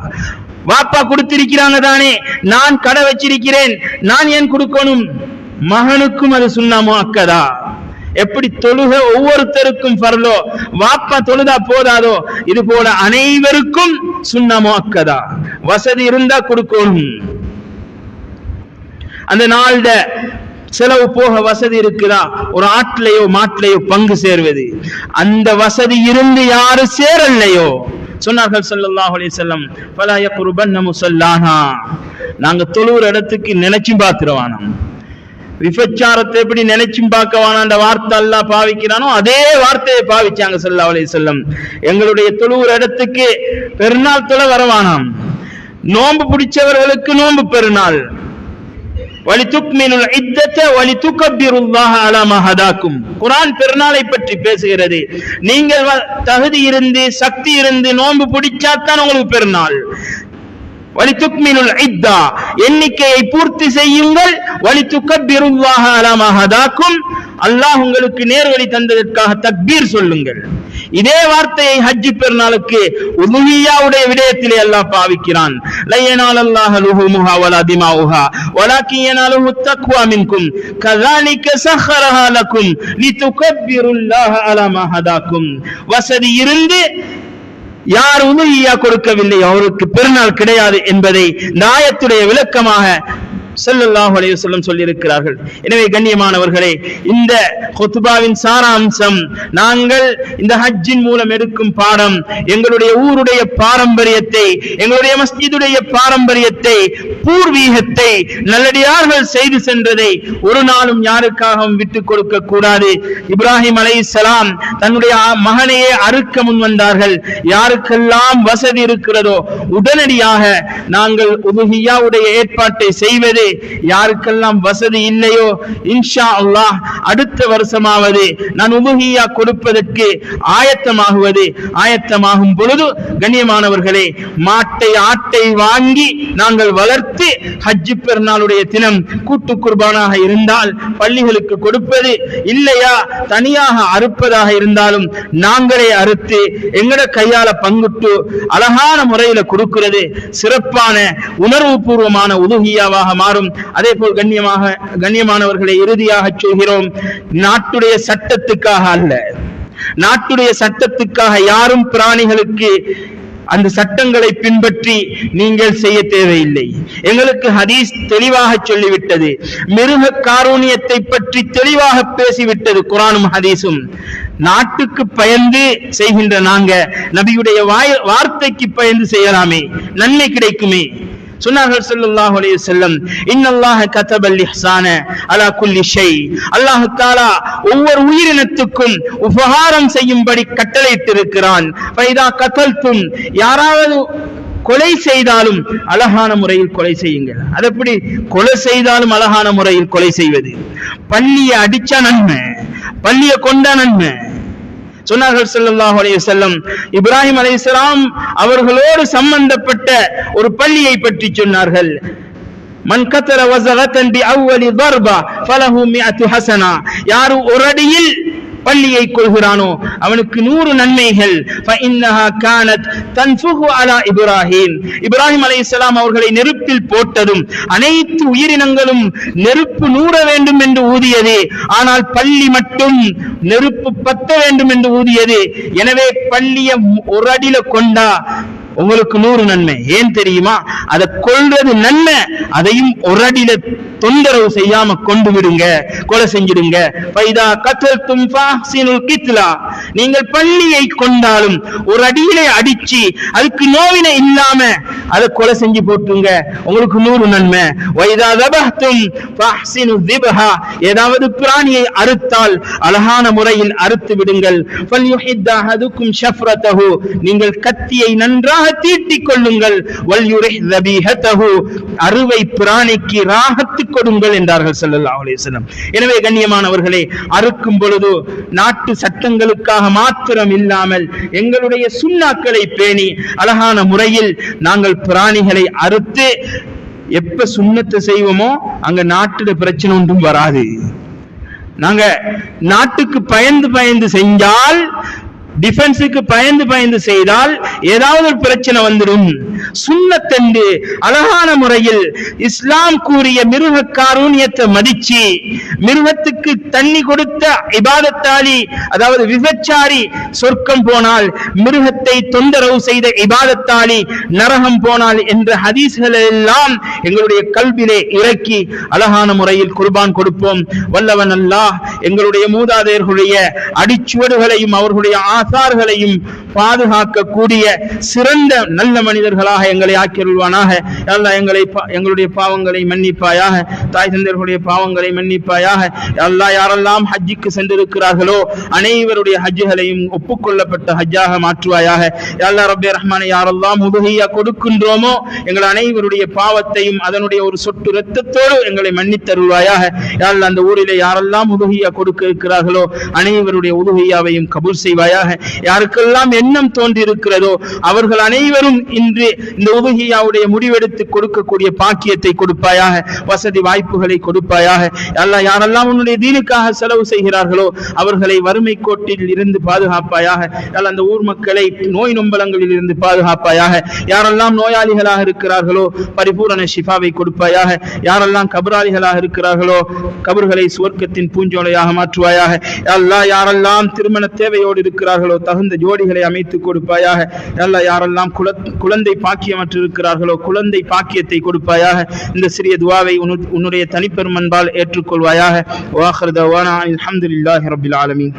வாப்பா கொடுத்திருக்கிறாங்க தானே, நான் கடை வச்சிருக்கிறேன், நான் ஏன் கொடுக்கணும்? மகனுக்கும் அது சுன்னா முஅக்கதா. எப்படி தொழுக ஒவ்வொருத்தருக்கும் ஃபர்லோ, வாப்பா தொழுதா போதாதோ, இது போல அனைவருக்கும் சுன்னா முஅக்கதா. வசதி இருந்தா கொடுக்கணும். அந்த நாள்ல செலவு போக வசதி இருக்குதா, ஒரு ஆட்டிலையோ மாட்டிலையோ பங்கு சேர்வது, அந்த வசதி இருந்து யாரு சேரலையோ, சொன்னார்கள் ஸல்லல்லாஹு அலைஹி வஸல்லம், ஃபலா யக்ருபன்ன முஸல்லானா, நாங்க தொழுற இடத்துக்கு நினைச்சும் பார்த்துருவானோம். விபச்சாரத்தை எப்படி நினைச்சும் பார்க்கவான அந்த வார்த்தை அல்லாஹ் பாவிக்கிறானோ அதே வார்த்தையை பாவிச்சாங்க ஸல்லல்லாஹு அலைஹி வஸல்லம். எங்களுடைய தொழுற இடத்துக்கு பெருநாள் தொழ வரவானாம். நோன்பு பிடிச்சவர்களுக்கு நோன்பு பெருநாள். வலிதுக்மினுல் இத்தத வலிதுகப்பிருல்லாஹ அலா மா ஹதாக்கும். குர்ஆன் பெருநாளை பற்றி பேசுகிறது. நீங்கள் தகுதி இருந்து சக்தி இருந்து நோன்பு பிடிச்சாதான் உங்களுக்கு பெருநாள். வலிதுக்மினுல் இத்தா, எண்ணிக்கையை பூர்த்தி செய்யுங்கள். வலிதுகப்பிருல்லாஹ அலா மா ஹதாக்கும், அல்லாஹ் உங்களுக்கு நேர்வழி தந்ததற்காக தக்பீர் சொல்லுங்கள். இதே வார்த்தையை ஹஜ் பெருநாளுக்கு உதுஹியாவுடைய விடயத்திலே அல்லாஹ் பாவிக்கிறான். லயனாலல்லாஹு லுஹுமுஹா வலா திமாஉஹா வலாக்கின் யனாலுஹு தக்வா மின்கும் கஸாலிக சஹரஹா லக்கும் லிதுகப்பிருல்லாஹ அலா மா ஹதாக்கும். வசதி இருந்து யார் உதுஹியா கொடுக்கவில்லை அவருக்கு பெருநாள் கிடையாது என்பதை இந்த ஆயத்துடைய விளக்கமாக ஸல்லல்லாஹு அலைஹி வஸல்லம் சொல்லி இருக்கிறார்கள். எனவே கண்ணியமானவர்களே, இந்த குத்பாவின் சாராம்சம், நாங்கள் இந்த ஹஜ்ஜின் மூலம் எடுக்கும் பாடம், எங்களுடைய ஊருடைய பாரம்பரியத்தை, எங்களுடைய மஸ்ஜிதுடைய பாரம்பரியத்தை, பூர்வீகத்தை, நல்லடியார்கள் செய்து சென்றதை ஒரு நாளும் யாருக்காகவும் விட்டுக் கொடுக்க கூடாது. இப்ராஹிம் அலைஹிஸ்ஸலாம் தன்னுடைய மகனையே அறுக்க முன் வந்தார்கள். யாருக்கெல்லாம் வசதி இருக்கிறதோ உடனடியாக நாங்கள் உதுஹியாவுடைய ஏற்பாட்டை செய்வது யாருக்கெல்லாம் வசதி இல்லையோ இன்ஷா அல்லாஹ் அடுத்த வருஷமாவது நான் உதுஹியா கொடுப்பதற்கு ஆயத்தமாகும் பொழுது கண்ணியமானவர்களே ஆட்டை வாங்கி நாங்கள் வளர்த்து ஹஜ் பெருநாளுடைய தினம் கூட்டு குர்பானாக இருந்தால் பள்ளிகளுக்கு கொடுப்பது, இல்லையா தனியாக அறுப்பதாக இருந்தாலும் நாங்களே அறுத்து எங்கட கையால பங்குட்டு அழகான முறையில கொடுக்கிறது சிறப்பான உணர்வு பூர்வமான உதுஹியாவாக மாறும். அதே போல் கண்ணியமானவர்களை இறுதியாக சொல்கிறோம், நாட்டுடைய சட்டத்துக்காக அல்ல, நாட்டுடைய சட்டத்துக்காக யாரும் பிராணிகளுக்கு அந்த சட்டங்களை பின்பற்றி நீங்கள் செய்ய தேவையில்லை. எங்களுக்கு ஹதீஸ் தெளிவாக சொல்லிவிட்டது, மிருக காரூணியத்தை பற்றி தெளிவாக பேசிவிட்டது குர்ஆனும் ஹதீஸும். நாட்டுக்கு பயந்து செய்கின்ற நாங்க நபியுடைய வார்த்தைக்கு பயந்து செய்யலாமே, நன்மை கிடைக்குமே. சொன்னார்கள் ஸல்லல்லாஹு அலைஹி வஸல்லம், இன்னல்லாஹ கதபல் இஹ்சான அலா குல்லி ஷை. அல்லாஹ் தஆலா ஒவ்வொரு உயிரினத்துக்கும் உபகாரம் செய்யும்படி கட்டளையிட்டிருக்கிறான். ஃபைதா கதல்தும், யாராவது கொலை செய்தாலும் அழகான முறையில் கொலை செய்யுங்கள். அதப்படி கொலை செய்தாலும் அழகான முறையில் கொலை செய்வது. பள்ளியை அடிச்சா நன்மை, பள்ளியை கொண்டா நன்மை. சொன்னார்கள் ஸல்லல்லாஹு அலைஹி வஸல்லம், இப்ராஹிம் அலைஹிஸ்ஸலாம் அவர்களோடு சம்பந்தப்பட்ட ஒரு பள்ளியை பற்றி சொன்னார்கள். மன் கதல வஸகதன் பி அவ்வலி தர்பா ஃபலஹு மிஅத்து ஹஸனா. யார் ஒரு அடியில் பள்ளியை கொள்கிறானோ அவனுக்கு 100 நன்மைகள். ஃபஇன்னஹா கானத் தன்ஃபுஹு அலா இப்ராஹிம். இப்ராஹிம் அலைஹிஸ்ஸலாம் அவர்களை நெருப்பில் போட்டதும் அனைத்து உயிரினங்களும் நெருப்பு நூற வேண்டும் என்று ஊதியது, ஆனால் பள்ளி மட்டும் நெருப்பு பத்த வேண்டும் என்று ஊதியது. எனவே பள்ளியை ஒரு அடியில கொண்டா உங்களுக்கு 100 நன்மை. ஏன் தெரியுமா? அதை கொள்வது நன்மை, அதையும் ஒரு அடியில தொந்தரவு செய்யாம கொண்டு விடுங்க, கொலை செஞ்சிடுங்க. ஃபைதா கதல்தும் ஃபஹ்சினுல் கித்லா. நீங்கள் பள்ளியை கொண்டாலும் ஒரு அடியிலே அடிச்சு அதுக்கு நோவினை இல்லாம அதை கொலை செஞ்சு போட்டுங்க, உங்களுக்கு 100 நன்மை. வைதா தபஹ்தும் ஃபஹ்சினு திபஹா. ஏதாவது பிராணியை அறுத்தால் அழகான முறையில் அறுத்து விடுங்கள். ஃபல்யுஹித் அஹதுக்கும் ஷஃப்ரதஹு. நீங்கள் கத்தியை நன்றாக தீட்டிக் கொள்ளுங்கள். வல்யுரிஹ் தபீஹதஹு. அறுவை பிராணிக்கு ராஹத்து கொடுங்கள் என்றார்கள் ஸல்லல்லாஹு அலைஹி வஸல்லம். எனவே கண்ணியமானவர்களே, அறுக்கும் பொழுது நாட்டு சட்டங்களுக்காக மாத்திரம் இல்லாமல் எங்களுடைய சுன்னாக்களை பேணி அழகான முறையில் நாங்கள் பிராணிகளை அறுத்து எப்ப சுன்னத்தை செய்வோமோ அங்க நாட்டுல பிரச்சனை ஒன்றும் வராது. நாங்க நாட்டுக்கு பயந்து செஞ்சால், டிஃபென்ஸுக்கு பயந்து செய்தால் ஏதாவது ஒரு பிரச்சனை வந்துடும். சுன்னத்தென்று அழகான முறையில் இஸ்லாம் கூறிய மிருக காரூணியத்தை மதிச்சு, மிருகத்துக்கு தண்ணி கொடுத்த இபாதத்தாளி, அதாவது விபச்சாரி சொர்க்கம் போனால், மிருகத்தை தொந்தரவு செய்த இபாதத்தாளி நரகம் போனால் என்ற ஹதீஸ்கள் எல்லாம் எங்களுடைய கல்விலே இறக்கி அழகான முறையில் குர்பான் கொடுப்போம். வல்லவன் அல்லாஹ் எங்களுடைய மூதாதையர்களுடைய அடிச்சுவடுகளையும் அவர்களுடைய ஆசார்களையும் பாதுகாக்கக்கூடிய சிறந்த நல்ல மனிதர்களாக எங்களை ஆக்கியருள்வானாக. அல்லாஹ் எங்களுடைய பாவங்களை மன்னிப்பாயாக, தாய் தந்தையர்களுடைய பாவங்களை மன்னிப்பாயாக. அல்லாஹ் யாரெல்லாம் ஹஜ்ஜுக்கு சென்றிருக்கிறார்களோ அனைவருடைய ஹஜ்ஜுகளையும் ஒப்புக்கொள்ளப்பட்ட ஹஜ்ஜாக மாற்றுவாயாக. அல்லாஹ் ரப்பே ரஹ்மானே, யாரெல்லாம் உதுஹியா கொடுக்கின்றோமோ எங்கள் அனைவருடைய பாவத்தையும் அதனுடைய ஒரு சொட்டு இரத்தத்தோடு எங்களை மன்னித்தருள்வாயாக. அல்லாஹ் அந்த ஊரிலே யாரெல்லாம் உதுஹியா கொடுக்க இருக்கிறார்களோ அனைவருடைய உதுஹியாவையும் கபூல் செய்வாயாக. யாருக்கெல்லாம் எண்ணம் தோன்றி இருக்கிறதோ அவர்கள் அனைவரும் இன்று இந்த உதுஹியாவுடைய முடிவெடுத்து கொடுக்கக்கூடிய பாக்கியத்தை கொடுப்பாயாக, வசதி வாய்ப்புகளை கொடுப்பாயாக. அல்லாஹ் யாரெல்லாம் உன்னுடைய தீனுக்காக செலவு செய்கிறார்களோ அவர்களை வறுமை கோட்டில் இருந்து பாதுகாப்பாயாக. அல்லாஹ் அந்த ஊர் மக்களை நோய் நொம்பலங்களில் இருந்து பாதுகாப்பாயாக. யாரெல்லாம் நோயாளிகளாக இருக்கிறார்களோ பரிபூரண ஷிஃபாவை கொடுப்பாயாக. யாரெல்லாம் கபராளிகளாக இருக்கிறார்களோ கபர்களை சுவர்க்கத்தின் பூஞ்சோலையாக மாற்றுவாயாக. அல்லாஹ் யாரெல்லாம் திருமண தேவையோடு இருக்கிறார்களோ தகுந்த ஜோடிகளை அமைத்து கொடுப்பாயாக. அல்லாஹ் யாரெல்லாம் குழந்தை பாக்கியமற்று இருக்கிறார்களோ குழந்தை பாக்கியத்தை கொடுப்பாயாக. இந்த சிறிய துஆவை உன்னுடைய தனிப்பெரும் அன்பால் ஏற்றுக்கொள்வாயாக. வஆகிரு தஅவானா அல்ஹம்துலில்லாஹி ரப்பில் ஆலமீன்.